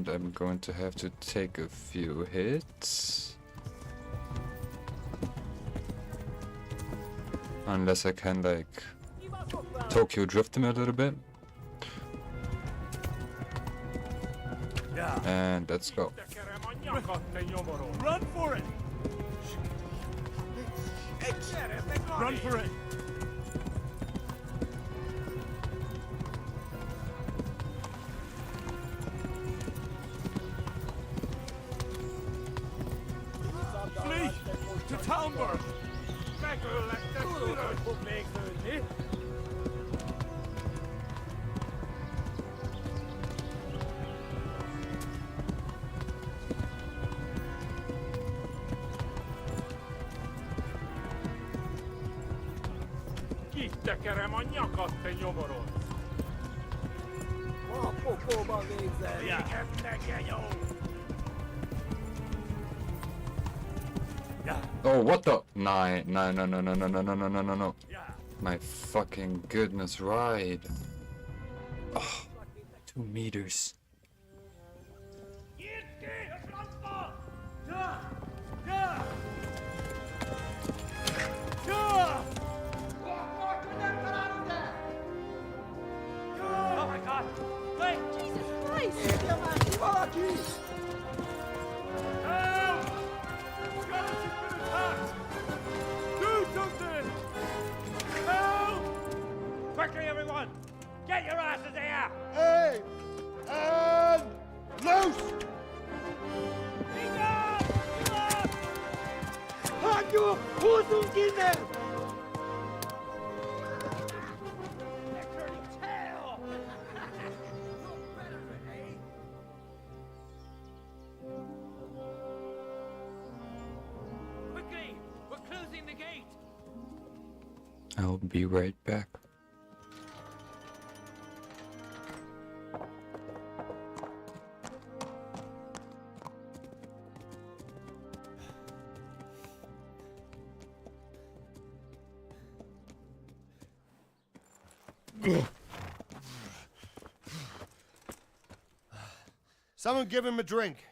and I'm going to have to take a few hits. Unless I can, like, Tokyo drift him a little bit. And let's go. Run for it! Run for it! Flee to Talmberg! Kitekerem a nyakat, te nyomorod! A pokóba végzel! Végetnek, genyó! Oh, what the? No, no, no, no, no, no, no, no, no, no, no, no. My fucking goodness, ride. Oh, 2 meters. Oh my god! Wait! Jesus Christ! Help! Skeleton's been attacked! Do something! Help! Quickly, everyone! Get your asses here! Hey! And loose! Hanyo! Húzzunk innen! Quickly! We're closing the gate! I'll be right back. Someone give him a drink.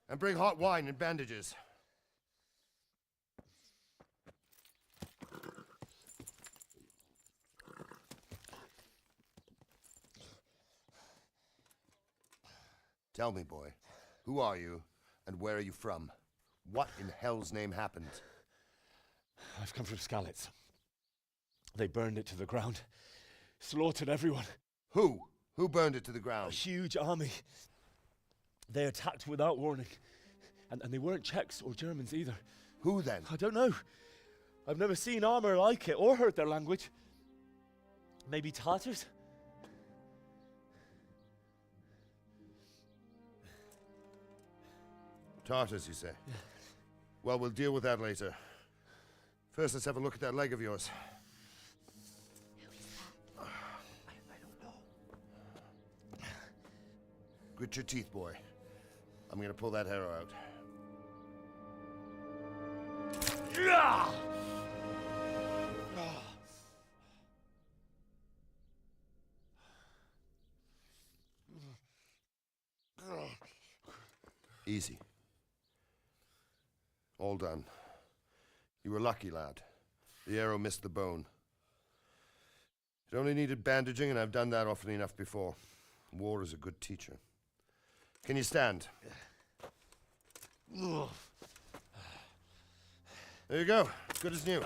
And bring hot wine and bandages. Tell me, boy, who are you and where are you from? What in hell's name happened? I've come from Skalitz. They burned it to the ground. Slaughtered everyone. Who? Who burned it to the ground? A huge army. They attacked without warning. And they weren't Czechs or Germans either. Who then? I don't know. I've never seen armor like it or heard their language. Maybe Tatars? Tartars, you say? Yeah. Well, we'll deal with that later. First, let's have a look at that leg of yours. I don't know. Grit your teeth, boy. I'm gonna pull that arrow out. Easy. All done. You were lucky, lad. The arrow missed the bone. It only needed bandaging, and I've done that often enough before. War is a good teacher. Can you stand? There you go. Good as new.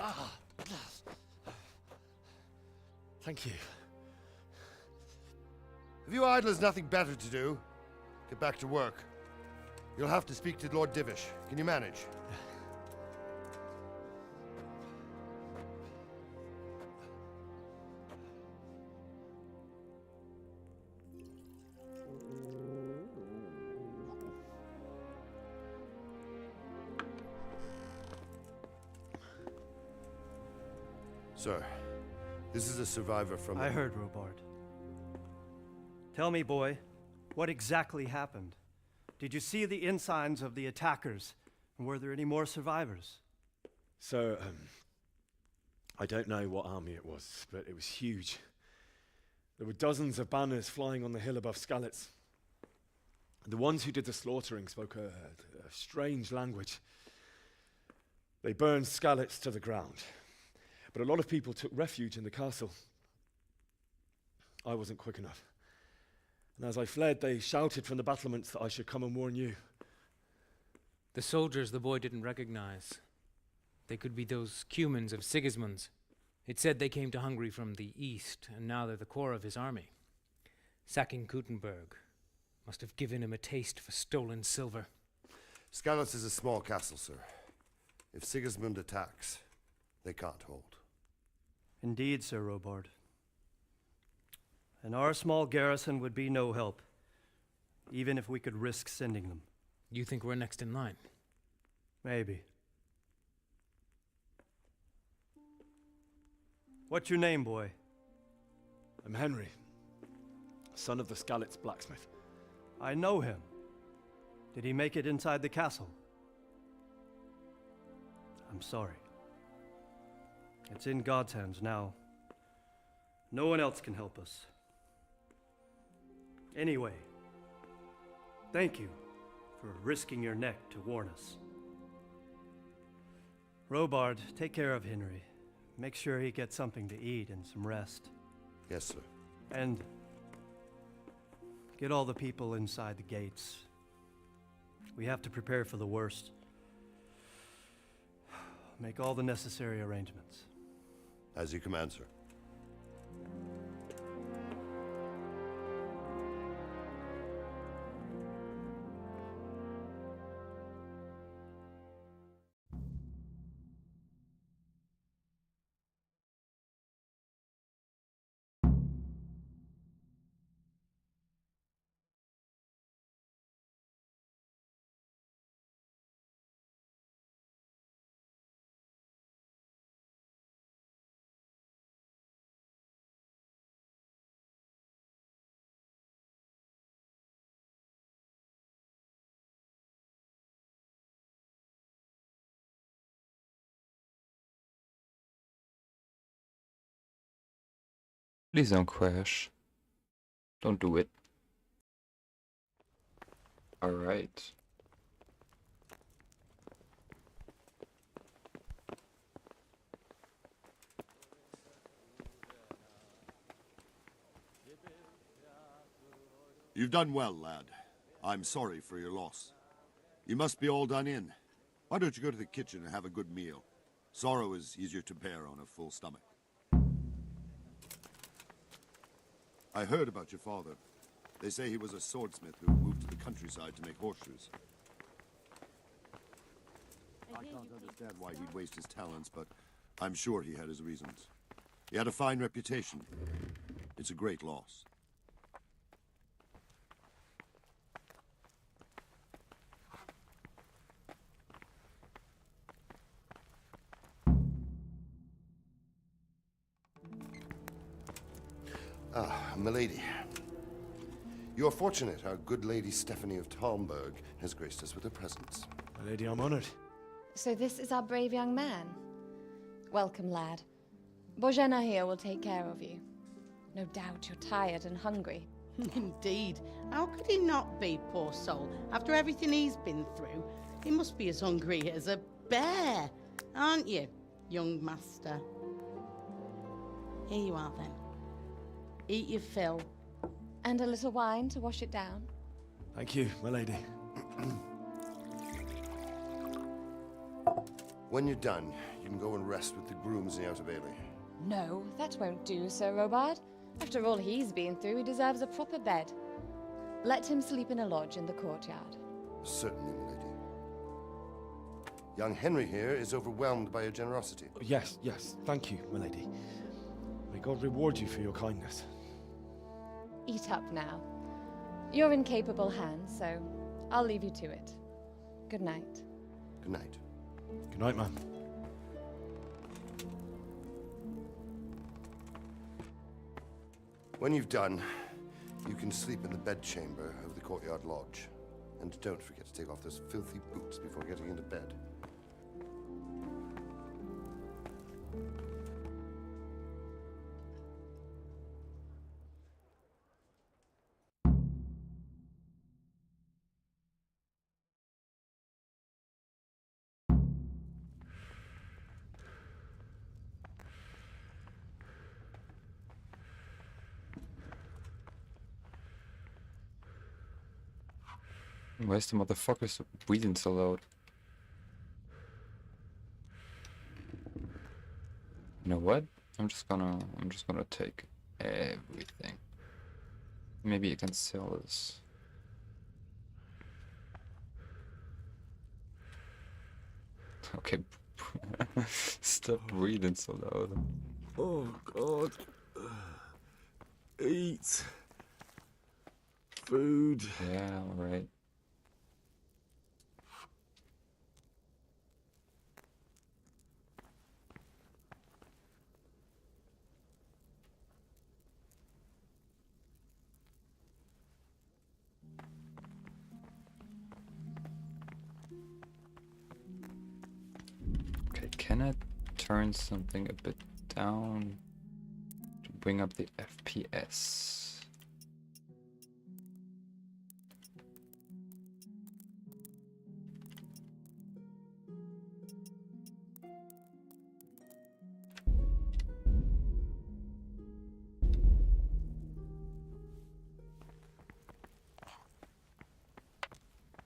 Thank you. Have you idlers nothing better to do? Get back to work. You'll have to speak to Lord Divish. Can you manage? Sir, this is a survivor from... I heard, Robard. Tell me, boy, what exactly happened? Did you see the ensigns of the attackers? And were there any more survivors? So, I don't know what army it was, but it was huge. There were dozens of banners flying on the hill above Skalitz. The ones who did the slaughtering spoke a strange language. They burned Skalitz to the ground, but a lot of people took refuge in the castle. I wasn't quick enough. And as I fled, they shouted from the battlements that I should come and warn you. The soldiers the boy didn't recognize. They could be those Cumans of Sigismund's. It said they came to Hungary from the east, and now they're the core of his army. Sacking Kuttenberg must have given him a taste for stolen silver. Skalitz is a small castle, sir. If Sigismund attacks, they can't hold. Indeed, Sir Robard. And our small garrison would be no help, even if we could risk sending them. You think we're next in line? Maybe. What's your name, boy? I'm Henry, son of the Skalitz blacksmith. I know him. Did he make it inside the castle? I'm sorry. It's in God's hands now. No one else can help us. Anyway, thank you for risking your neck to warn us. Robard, take care of Henry. Make sure he gets something to eat and some rest. Yes, sir. And get all the people inside the gates. We have to prepare for the worst. Make all the necessary arrangements. As you command, sir. Please don't crash. Don't do it. Alright. You've done well, lad. I'm sorry for your loss. You must be all done in. Why don't you go to the kitchen and have a good meal? Sorrow is easier to bear on a full stomach. I heard about your father. They say he was a swordsmith who moved to the countryside to make horseshoes. I can't understand why he'd waste his talents, but I'm sure he had his reasons. He had a fine reputation. It's a great loss. Ah, milady. You are fortunate our good lady Stephanie of Talmberg has graced us with her presence. My lady, I'm honored. So this is our brave young man. Welcome, lad. Bozhena here will take care of you. No doubt you're tired and hungry. Indeed. How could he not be, poor soul? After everything he's been through, he must be as hungry as a bear, aren't you, young master? Here you are, then. Eat your fill. And a little wine to wash it down. Thank you, my lady. When you're done, you can go and rest with the grooms in the Outer Bailey. No, that won't do, Sir Robard. After all he's been through, he deserves a proper bed. Let him sleep in a lodge in the courtyard. Certainly, milady. Young Henry here is overwhelmed by your generosity. Yes, yes. Thank you, my lady. May God reward you for your kindness. Eat up now. You're in capable hands, so I'll leave you to it. Good night. Good night. Good night, ma'am. When you've done, you can sleep in the bedchamber of the courtyard lodge. And don't forget to take off those filthy boots before getting into bed. Where's the motherfuckers breathing so loud? You know what? I'm just gonna take everything. Maybe you can sell this. Okay. Stop breathing so loud. Oh God. Eat. Food. Yeah, alright. Okay, can I turn something a bit down to bring up the FPS?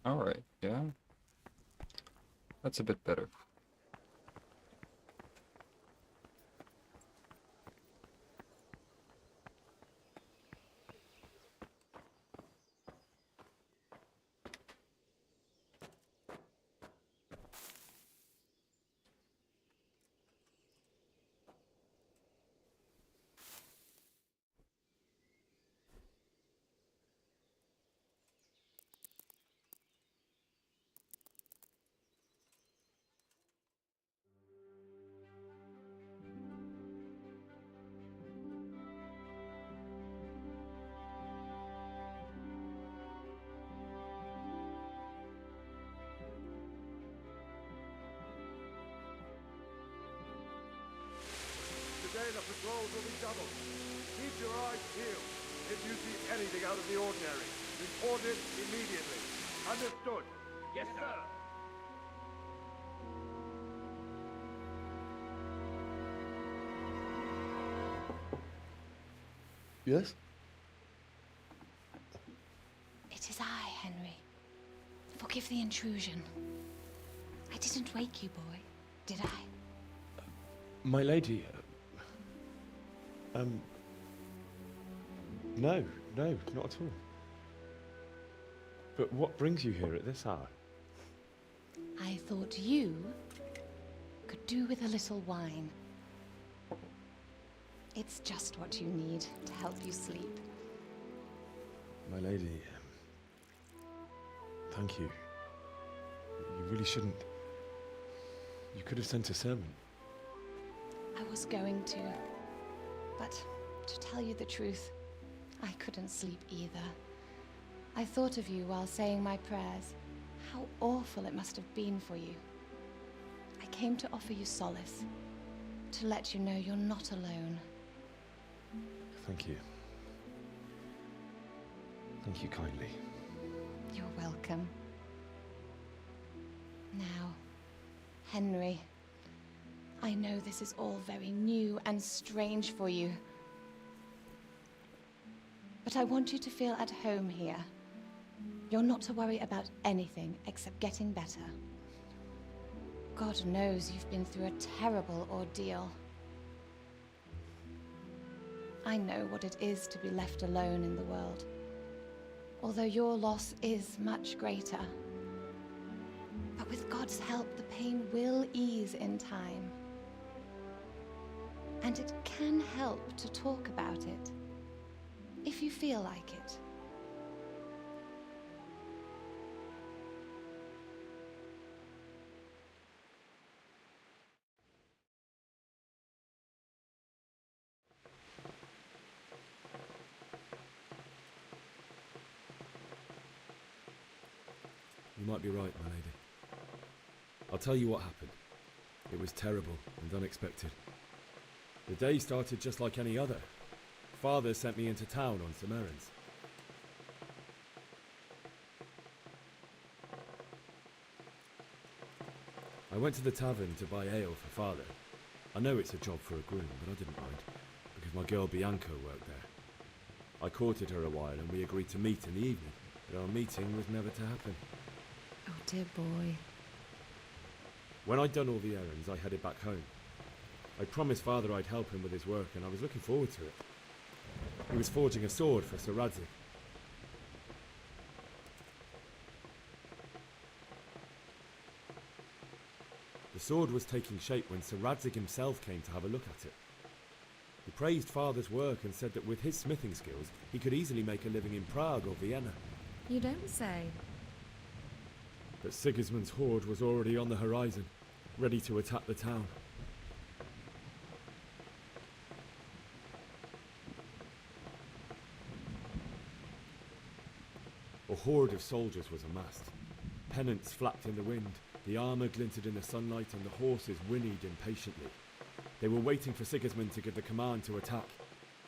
Alright, yeah. That's a bit better. Today the patrols will be doubled. Keep your eyes peeled. If you see anything out of the ordinary, report it immediately. Understood? Yes, sir. Yes? It is I, Henry. Forgive the intrusion. I didn't wake you, boy, did I? My lady. No, not at all. But what brings you here at this hour? I thought you could do with a little wine. It's just what you need to help you sleep. My lady, thank you. You really shouldn't. You could have sent a servant. I was going to, but to tell you the truth, I couldn't sleep either. I thought of you while saying my prayers. How awful it must have been for you. I came to offer you solace, to let you know you're not alone. Thank you. Thank you kindly. You're welcome. Now, Henry, I know this is all very new and strange for you, but I want you to feel at home here. You're not to worry about anything except getting better. God knows you've been through a terrible ordeal. I know what it is to be left alone in the world, although your loss is much greater. But with God's help, the pain will ease in time. And it can help to talk about it, if you feel like it. You might be right, my lady. I'll tell you what happened. It was terrible and unexpected. The day started just like any other. Father sent me into town on some errands. I went to the tavern to buy ale for Father. I know it's a job for a groom, but I didn't mind, because my girl Bianca worked there. I courted her a while and we agreed to meet in the evening. But our meeting was never to happen. Oh, dear boy. When I'd done all the errands, I headed back home. I promised Father I'd help him with his work, and I was looking forward to it. He was forging a sword for Sir Radzig. The sword was taking shape when Sir Radzig himself came to have a look at it. He praised Father's work and said that with his smithing skills, he could easily make a living in Prague or Vienna. You don't say. But Sigismund's horde was already on the horizon, ready to attack the town. A horde of soldiers was amassed. Pennants flapped in the wind, the armour glinted in the sunlight, and the horses whinnied impatiently. They were waiting for Sigismund to give the command to attack.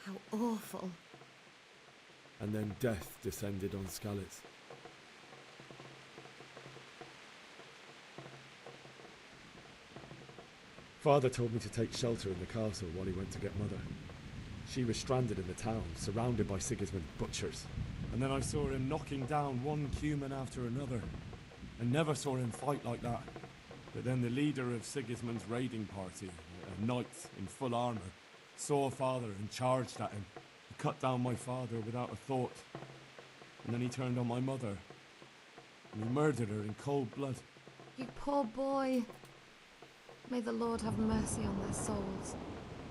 How awful. And then death descended on Skalitz. Father told me to take shelter in the castle while he went to get Mother. She was stranded in the town, surrounded by Sigismund's butchers. And then I saw him knocking down one Cuman after another. I never saw him fight like that. But then the leader of Sigismund's raiding party, a knight in full armour, saw Father and charged at him. He cut down my father without a thought. And then he turned on my mother. And he murdered her in cold blood. You poor boy. May the Lord have mercy on their souls.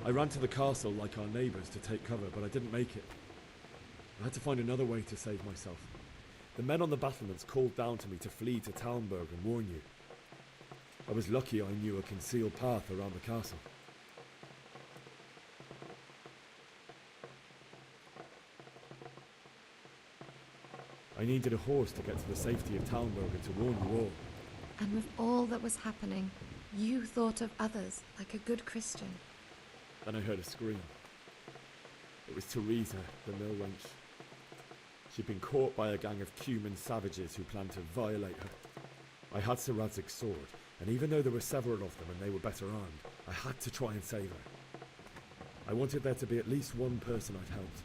I ran to the castle like our neighbours to take cover, but I didn't make it. I had to find another way to save myself. The men on the battlements called down to me to flee to Talmberg and warn you. I was lucky I knew a concealed path around the castle. I needed a horse to get to the safety of Talmberg and to warn you all. And with all that was happening, you thought of others like a good Christian. Then I heard a scream. It was Teresa, the mill wench. She'd been caught by a gang of Cuman savages who planned to violate her. I had Sir Radzig's sword, and even though there were several of them and they were better armed, I had to try and save her. I wanted there to be at least one person I'd helped.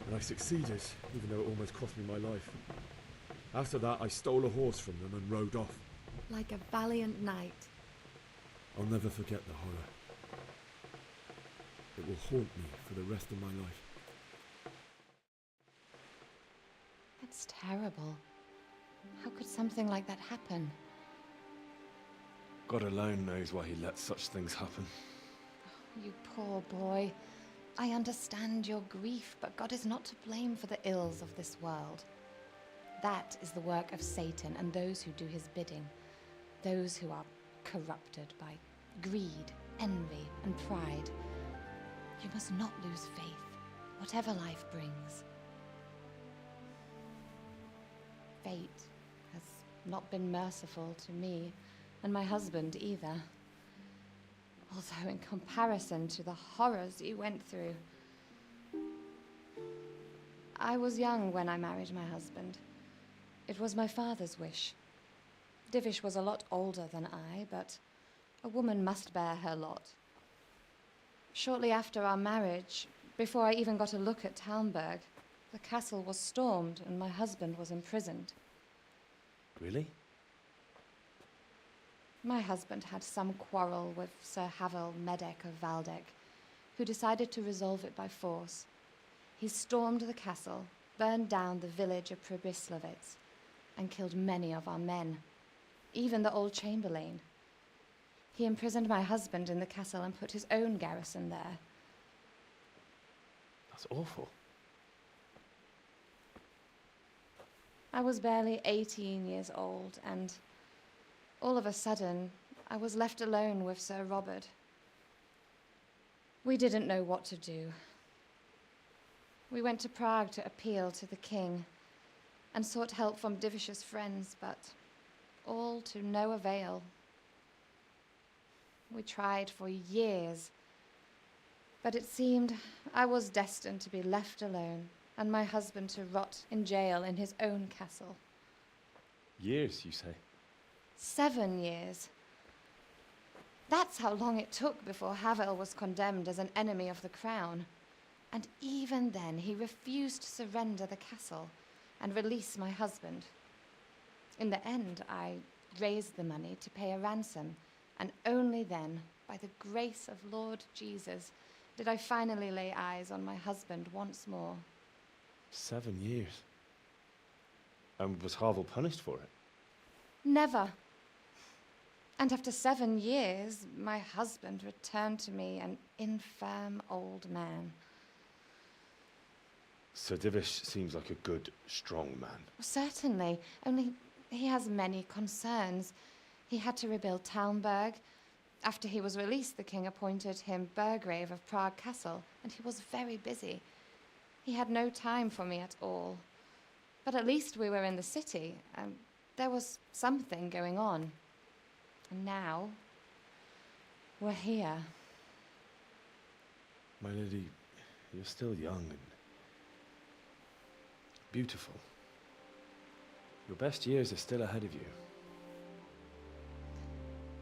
And I succeeded, even though it almost cost me my life. After that, I stole a horse from them and rode off. Like a valiant knight. I'll never forget the horror. It will haunt me for the rest of my life. That's terrible. How could something like that happen? God alone knows why he lets such things happen. You poor boy. I understand your grief, but God is not to blame for the ills of this world. That is the work of Satan and those who do his bidding. Those who are corrupted by greed, envy, and pride. You must not lose faith, whatever life brings. Fate has not been merciful to me, and my husband either. Although in comparison to the horrors you went through. I was young when I married my husband. It was my father's wish. Divish was a lot older than I, but a woman must bear her lot. Shortly after our marriage, before I even got a look at Talmberg, the castle was stormed and my husband was imprisoned. Really? My husband had some quarrel with Sir Havel Medek of Valdek, who decided to resolve it by force. He stormed the castle, burned down the village of Pribyslavitz, and killed many of our men, even the old chamberlain. He imprisoned my husband in the castle and put his own garrison there. That's awful. I was barely 18 years old, and all of a sudden, I was left alone with Sir Robert. We didn't know what to do. We went to Prague to appeal to the king and sought help from Divish's friends, but all to no avail. We tried for years, but it seemed I was destined to be left alone and my husband to rot in jail in his own castle. Years, you say? 7 years. That's how long it took before Havel was condemned as an enemy of the crown. And even then, he refused to surrender the castle and release my husband. In the end, I raised the money to pay a ransom, and only then, by the grace of Lord Jesus, did I finally lay eyes on my husband once more. 7 years. And was Havel punished for it? Never. And after 7 years, my husband returned to me an infirm old man. Sir Divish seems like a good, strong man. Certainly, only he has many concerns. He had to rebuild Talmberg. After he was released, the king appointed him Burgrave of Prague Castle, and he was very busy. He had no time for me at all. But at least we were in the city, and there was something going on. And now, we're here. My lady, you're still young and beautiful. Your best years are still ahead of you.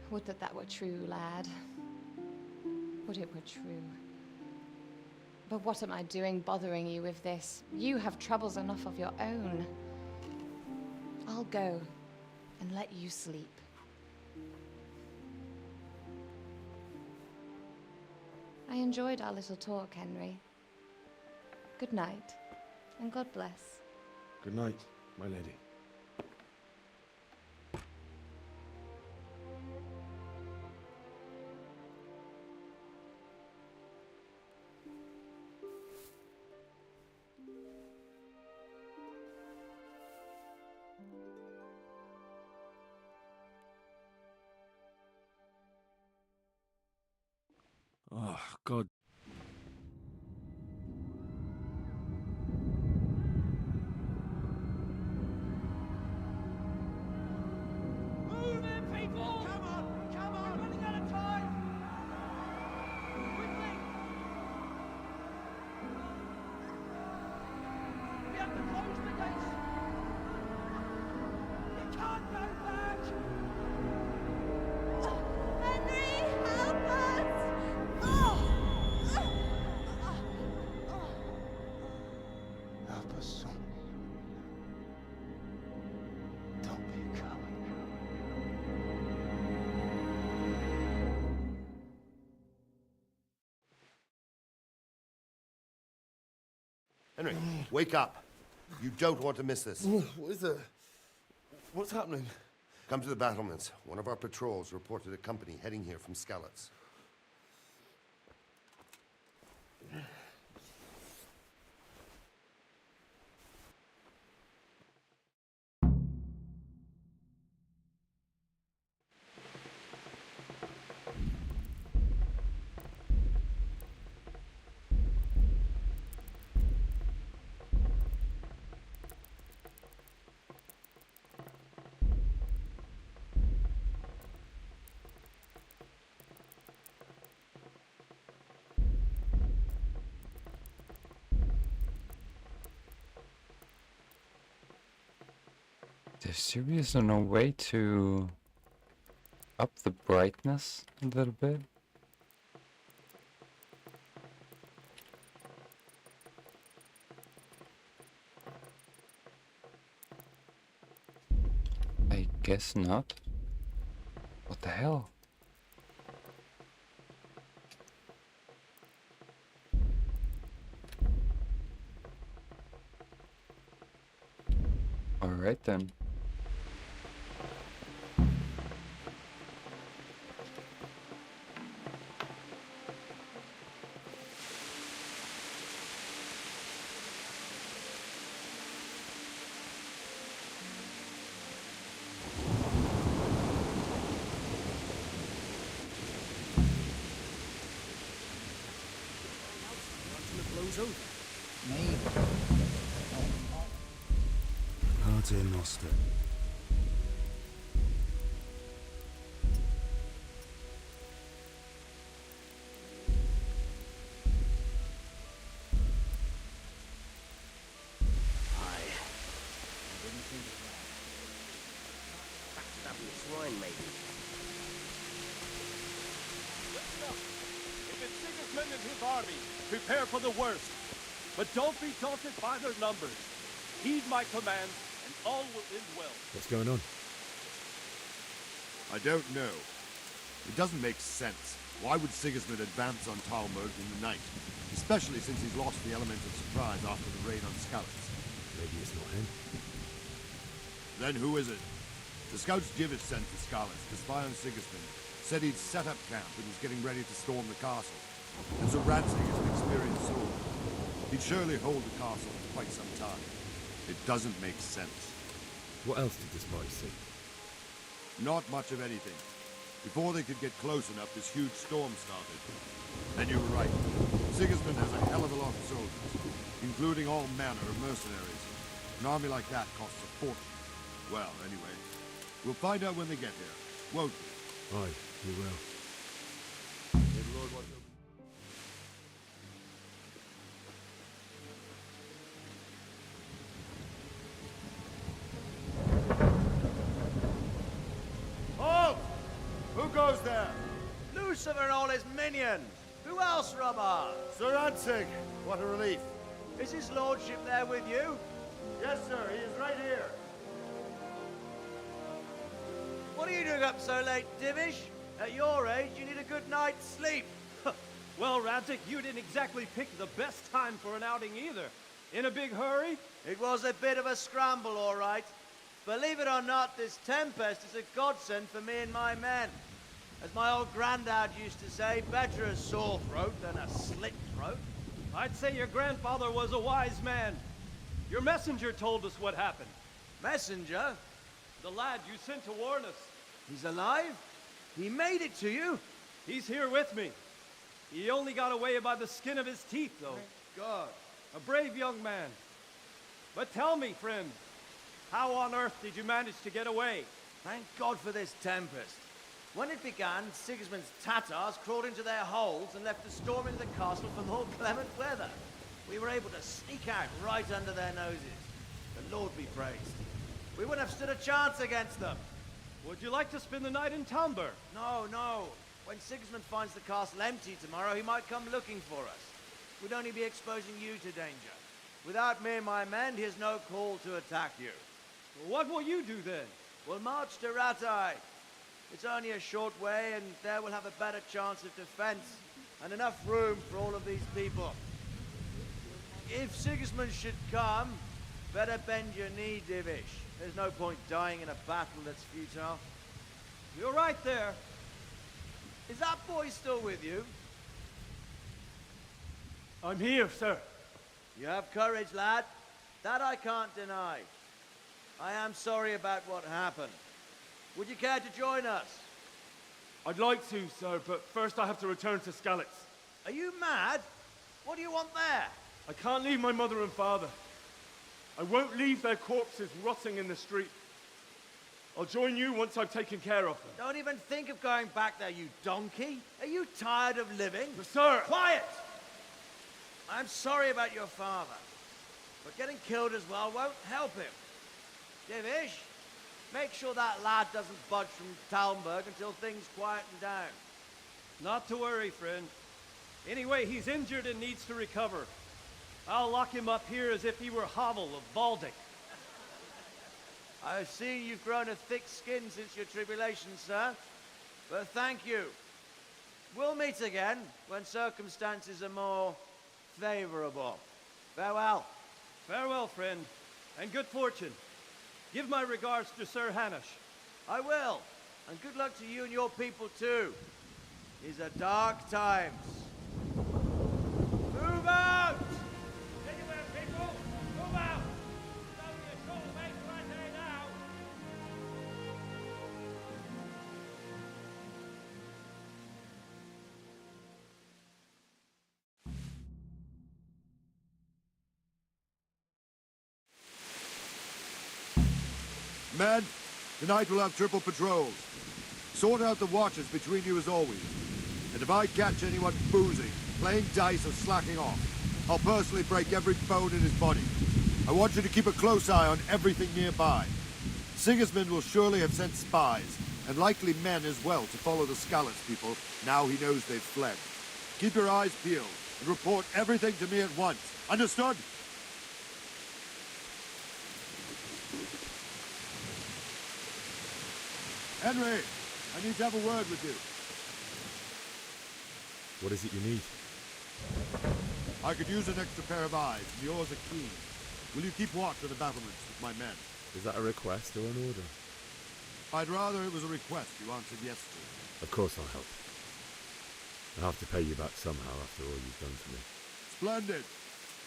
Would that that were true, lad. Would it were true. But what am I doing bothering you with this? You have troubles enough of your own. I'll go and let you sleep. I enjoyed our little talk, Henry. Good night, and God bless. Good night, my lady. Oh, God. Move it, people! Come on! Come on! We're running out of time! Quickly! We have to close the gates! You can't go back! Henry, help us! Help us, son. Don't be a coward. Henry, wake up. You don't want to miss this. What is it? What's happening? Come to the battlements. One of our patrols reported a company heading here from Skalitz. There's seriously no way to up the brightness a little bit. I guess not. What the hell? Alright then. Pater Noster. Backstabbing swine, maybe. Listen up. If it's Sigismund and his army, prepare for the worst. But don't be daunted by their numbers. Heed my commands, and all will end well. What's going on? I don't know. It doesn't make sense. Why would Sigismund advance on Talmberg in the night? Especially since he's lost the element of surprise after the raid on Skalitz. Maybe it's not him. Then who is it? The scouts Divish sent to Skalitz to spy on Sigismund said he'd set up camp and was getting ready to storm the castle. And so Ransing is an experienced soldier. He'd surely hold the castle for quite some time. It doesn't make sense. What else did the spies see? Not much of anything. Before they could get close enough, this huge storm started. And you were right. Sigismund has a hell of a lot of soldiers, including all manner of mercenaries. An army like that costs a fortune. Well, anyway, we'll find out when they get here, won't we? Aye, we will. May the Lord watch over. Halt! Who goes there? Lucifer and all his minions. Who else, Romhack? Sir Ansig. What a relief. Is his lordship there with you? Yes, sir. He is right here. What are you doing up so late, Divish? At your age, you need a good night's sleep. Well, Radzik, you didn't exactly pick the best time for an outing either. In a big hurry? It was a bit of a scramble, all right. Believe it or not, this tempest is a godsend for me and my men. As my old granddad used to say, better a sore throat than a slit throat. I'd say your grandfather was a wise man. Your messenger told us what happened. Messenger? The lad you sent to warn us. He's alive? He made it to you? He's here with me. He only got away by the skin of his teeth, though. Thank God. A brave young man. But tell me, friend, how on earth did you manage to get away? Thank God for this tempest. When it began, Sigismund's Tatars crawled into their holes and left a storm into the castle for more clement weather. We were able to sneak out right under their noses. The Lord be praised. We wouldn't have stood a chance against them. Would you like to spend the night in Talmberg? No, no. When Sigismund finds the castle empty tomorrow, he might come looking for us. We'd only be exposing you to danger. Without me and my men, he has no call to attack you. What will you do then? We'll march to Ratai. It's only a short way, and there we'll have a better chance of defense and enough room for all of these people. If Sigismund should come, better bend your knee, Divish. There's no point dying in a battle that's futile. You're right there. Is that boy still with you? I'm here, sir. You have courage, lad. That I can't deny. I am sorry about what happened. Would you care to join us? I'd like to, sir, but first I have to return to Skalitz. Are you mad? What do you want there? I can't leave my mother and father. I won't leave their corpses rotting in the street. I'll join you once I've taken care of them. Don't even think of going back there, you donkey. Are you tired of living? But sir! Quiet! I'm sorry about your father, but getting killed as well won't help him. Divish, make sure that lad doesn't budge from Talmberg until things quieten down. Not to worry, friend. Anyway, he's injured and needs to recover. I'll lock him up here as if he were Havel of Baldic. I've seen you've grown a thick skin since your tribulation, sir. But thank you. We'll meet again when circumstances are more favorable. Farewell. Farewell, friend, and good fortune. Give my regards to Sir Hanush. I will. And good luck to you and your people, too. These are dark times. Move out! Anywhere, people! Move out! It's only a short way right there now. Men, tonight we'll have triple patrols. Sort out the watches between you as always. And if I catch anyone boozing, playing dice or slacking off, I'll personally break every bone in his body. I want you to keep a close eye on everything nearby. Sigismund will surely have sent spies, and likely men as well, to follow the Skalitz people now he knows they've fled. Keep your eyes peeled, and report everything to me at once. Understood? Henry, I need to have a word with you. What is it you need? I could use an extra pair of eyes, and yours are keen. Will you keep watch of the battlements with my men? Is that a request or an order? I'd rather it was a request you answered yes to. Of course I'll help. I'll have to pay you back somehow after all you've done for me. Splendid.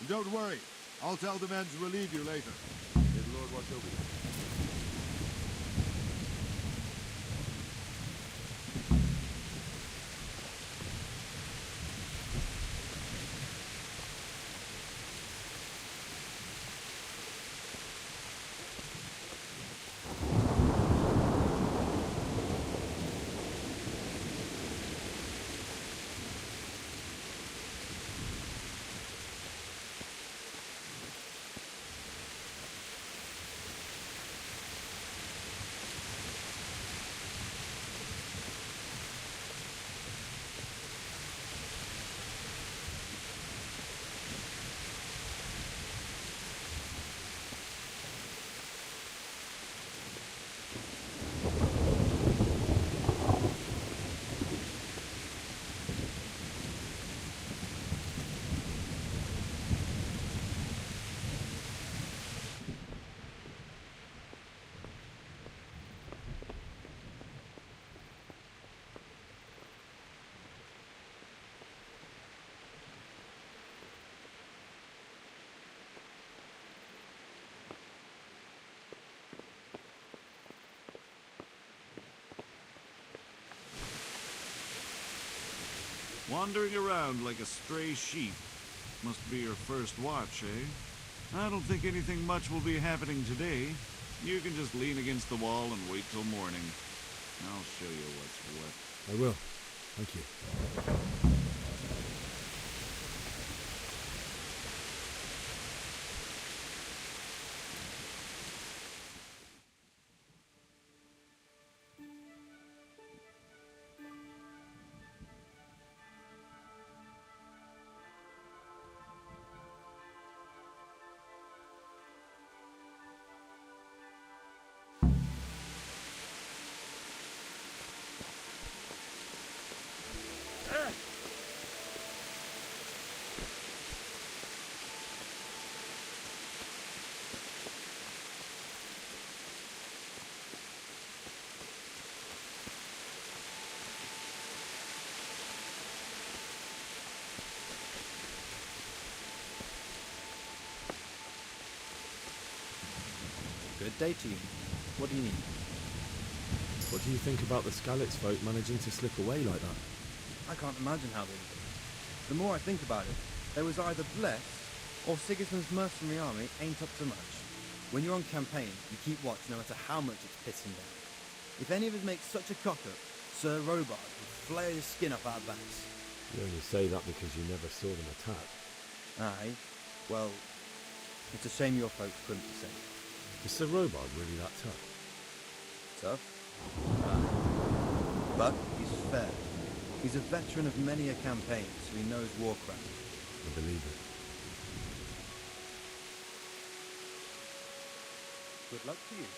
And don't worry, I'll tell the men to relieve you later. May the Lord watch over you. Wandering around like a stray sheep. Must be your first watch, eh? I don't think anything much will be happening today. You can just lean against the wall and wait till morning. I'll show you what's what. I will. Thank you. Good day to you. What do you need? What do you think about the Skalitz folk managing to slip away like that? I can't imagine how they did it. The more I think about it, they was either blessed, or Sigismund's mercenary army ain't up to much. When you're on campaign, you keep watch no matter how much it's pissing down. If any of us make such a cock-up, Sir Robard will flare your skin off our backs. You only say that because you never saw them attack. Aye. Well, it's a shame your folks couldn't be safe. Is Sir Robard really that tough? Tough? But he's fair. He's a veteran of many a campaign, so he knows warcraft. I believe it. Good luck to you.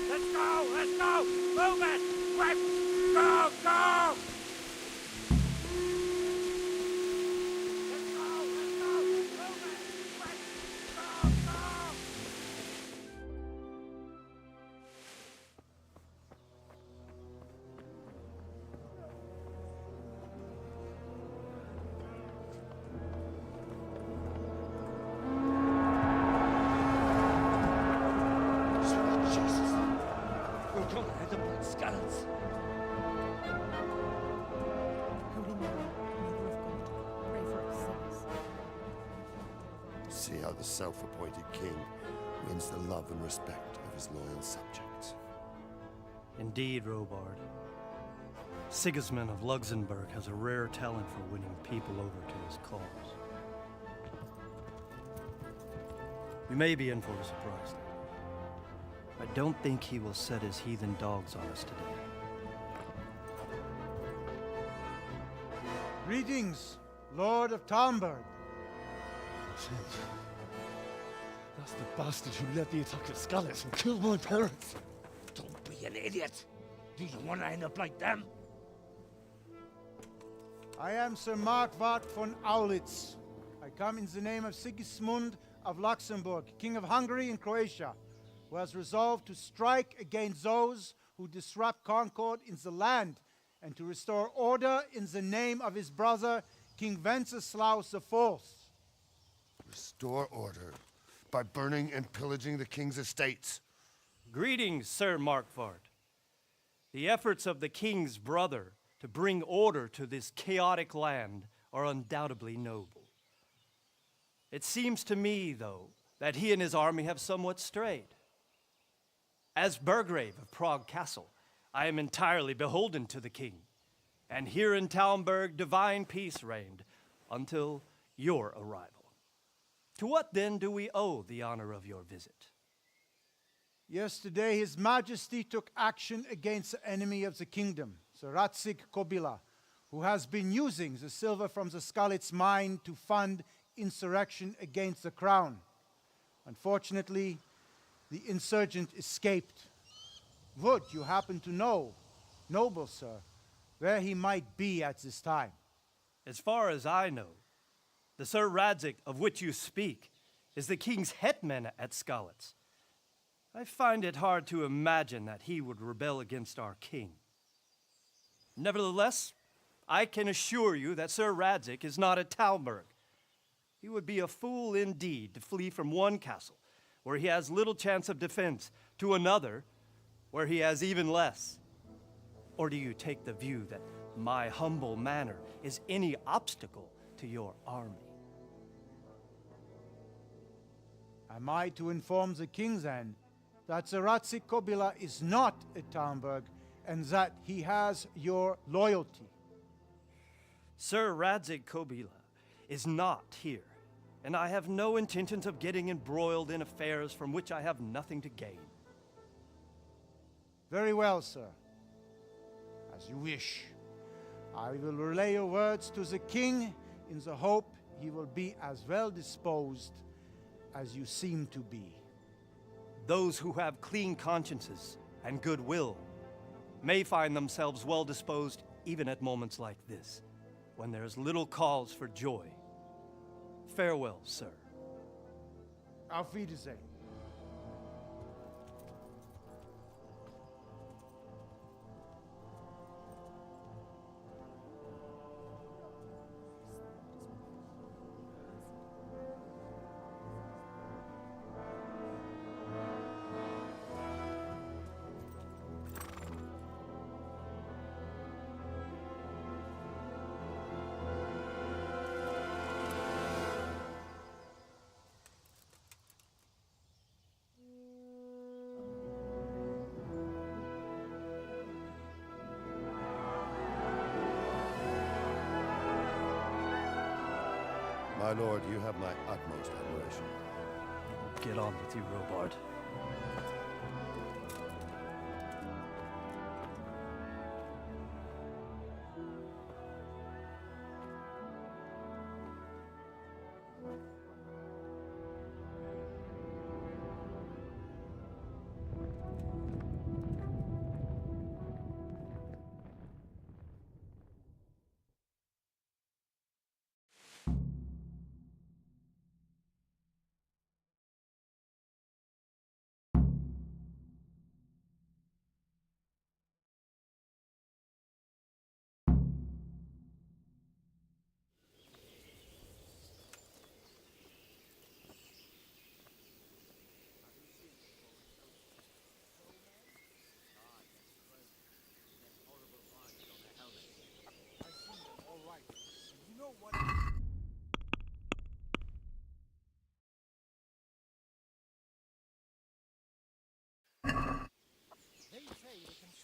Let's go! Let's go! Move it! Quick! Go! Go! See how the self-appointed king wins the love and respect of his loyal subjects. Indeed, Robard. Sigismund of Luxembourg has a rare talent for winning people over to his cause. We may be in for a surprise. I don't think he will set his heathen dogs on us today. Greetings, Lord of Talmberg. That's the bastard who led the attack at Scarlet and killed my parents. Don't be an idiot. Do you want to end up like them? I am Sir Markwart von Aulitz. I come in the name of Sigismund of Luxembourg, King of Hungary and Croatia, who has resolved to strike against those who disrupt concord in the land and to restore order in the name of his brother, King Wenceslaus IV. Restore order by burning and pillaging the king's estates. Greetings, Sir Markwart. The efforts of the king's brother to bring order to this chaotic land are undoubtedly noble. It seems to me, though, that he and his army have somewhat strayed. As Burgrave of Prague Castle, I am entirely beholden to the king, and here in Talmberg divine peace reigned until your arrival. To what then do we owe the honor of your visit? Yesterday, His Majesty took action against the enemy of the kingdom, Sir Radzig Kobyla, who has been using the silver from the Skalitz mine to fund insurrection against the crown. Unfortunately, the insurgent escaped. Would you happen to know, noble sir, where he might be at this time? As far as I know, the Sir Radzig of which you speak is the king's hetman at Skalitz. I find it hard to imagine that he would rebel against our king. Nevertheless, I can assure you that Sir Radzig is not at Talmberg. He would be a fool indeed to flee from one castle, where he has little chance of defense, to another, where he has even less. Or do you take the view that my humble manner is any obstacle to your army? Am I to inform the king then that Sir Radzig Kobyla is not at Talmberg and that he has your loyalty? Sir Radzig Kobyla is not here, and I have no intentions of getting embroiled in affairs from which I have nothing to gain. Very well, sir. As you wish. I will relay your words to the king in the hope he will be as well disposed as you seem to be. Those who have clean consciences and goodwill may find themselves well disposed even at moments like this, when there is little cause for joy. Farewell, sir. Auf Wiedersehen. My lord, you have my utmost admiration. Get on with you, Robard.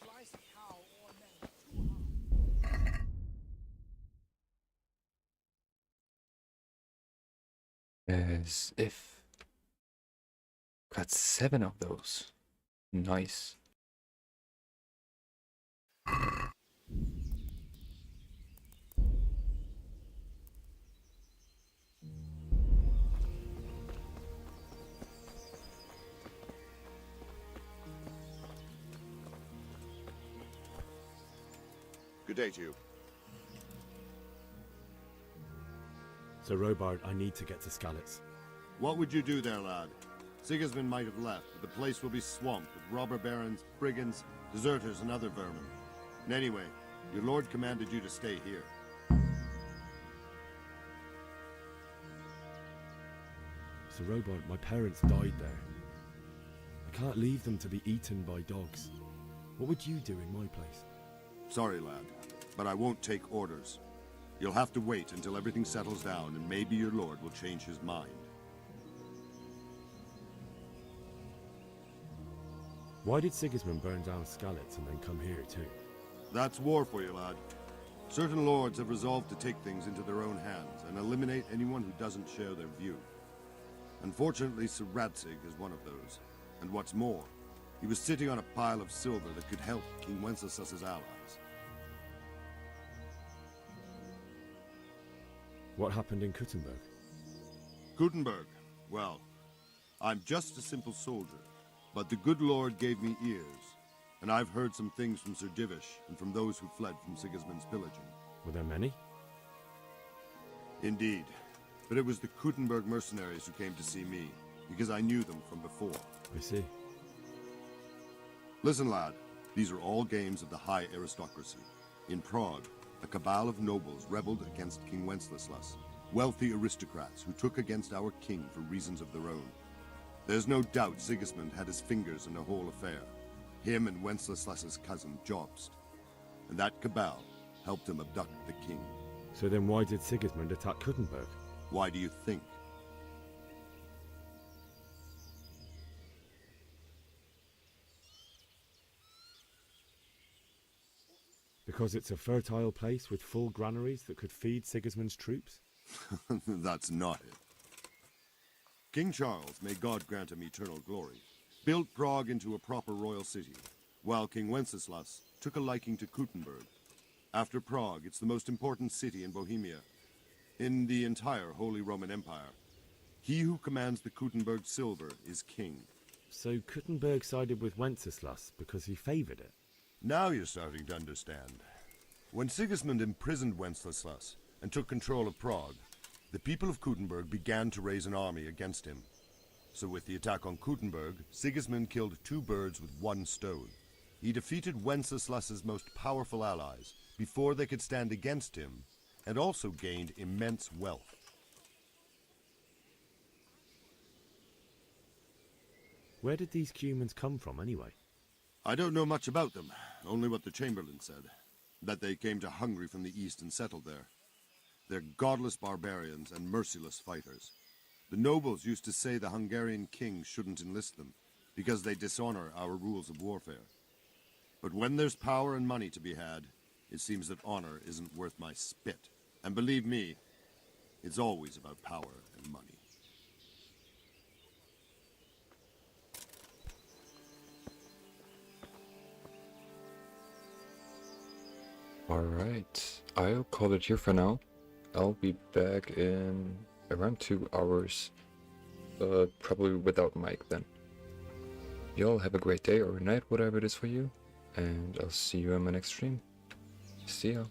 slice a cow or man too hard. As if. Got 7 of those. Nice. Good day to you. Sir Robard, I need to get to Skalitz. What would you do there, lad? Sigismund might have left, but the place will be swamped with robber barons, brigands, deserters, and other vermin. And anyway, your lord commanded you to stay here. Sir Robard, my parents died there. I can't leave them to be eaten by dogs. What would you do in my place? Sorry, lad, but I won't take orders. You'll have to wait until everything settles down, and maybe your lord will change his mind. Why did Sigismund burn down Skalitz and then come here too? That's war for you, lad. Certain lords have resolved to take things into their own hands and eliminate anyone who doesn't share their view. Unfortunately, Sir Radzig is one of those. And what's more, he was sitting on a pile of silver that could help King Wenceslas's allies. What happened in Kuttenberg? Kuttenberg? Well, I'm just a simple soldier, but the good Lord gave me ears, and I've heard some things from Sir Divish and from those who fled from Sigismund's pillaging. Were there many? Indeed, but it was the Kuttenberg mercenaries who came to see me, because I knew them from before. I see. Listen, lad, these are all games of the high aristocracy. In Prague, a cabal of nobles rebelled against King Wenceslas, wealthy aristocrats who took against our king for reasons of their own. There's no doubt Sigismund had his fingers in the whole affair, him and Wenceslas's cousin Jobst. And that cabal helped him abduct the king. So then why did Sigismund attack Kuttenberg? Why do you think? Because it's a fertile place with full granaries that could feed Sigismund's troops? That's not it. King Charles, may God grant him eternal glory, built Prague into a proper royal city, while King Wenceslas took a liking to Kuttenberg. After Prague, it's the most important city in Bohemia, in the entire Holy Roman Empire. He who commands the Kuttenberg silver is king. So Kuttenberg sided with Wenceslas because he favored it? Now you're starting to understand. When Sigismund imprisoned Wenceslas and took control of Prague, the people of Kuttenberg began to raise an army against him. So with the attack on Kuttenberg, Sigismund killed 2 birds with 1 stone. He defeated Wenceslas's most powerful allies before they could stand against him, and also gained immense wealth. Where did these humans come from anyway? I don't know much about them, only what the Chamberlain said, that they came to Hungary from the east and settled there. They're godless barbarians and merciless fighters. The nobles used to say the Hungarian king shouldn't enlist them, because they dishonor our rules of warfare. But when there's power and money to be had, it seems that honor isn't worth my spit. And believe me, it's always about power and money. Alright, I'll call it here for now. I'll be back in around 2 hours, probably without Mike then. Y'all have a great day or night, whatever it is for you, and I'll see you on my next stream. See ya.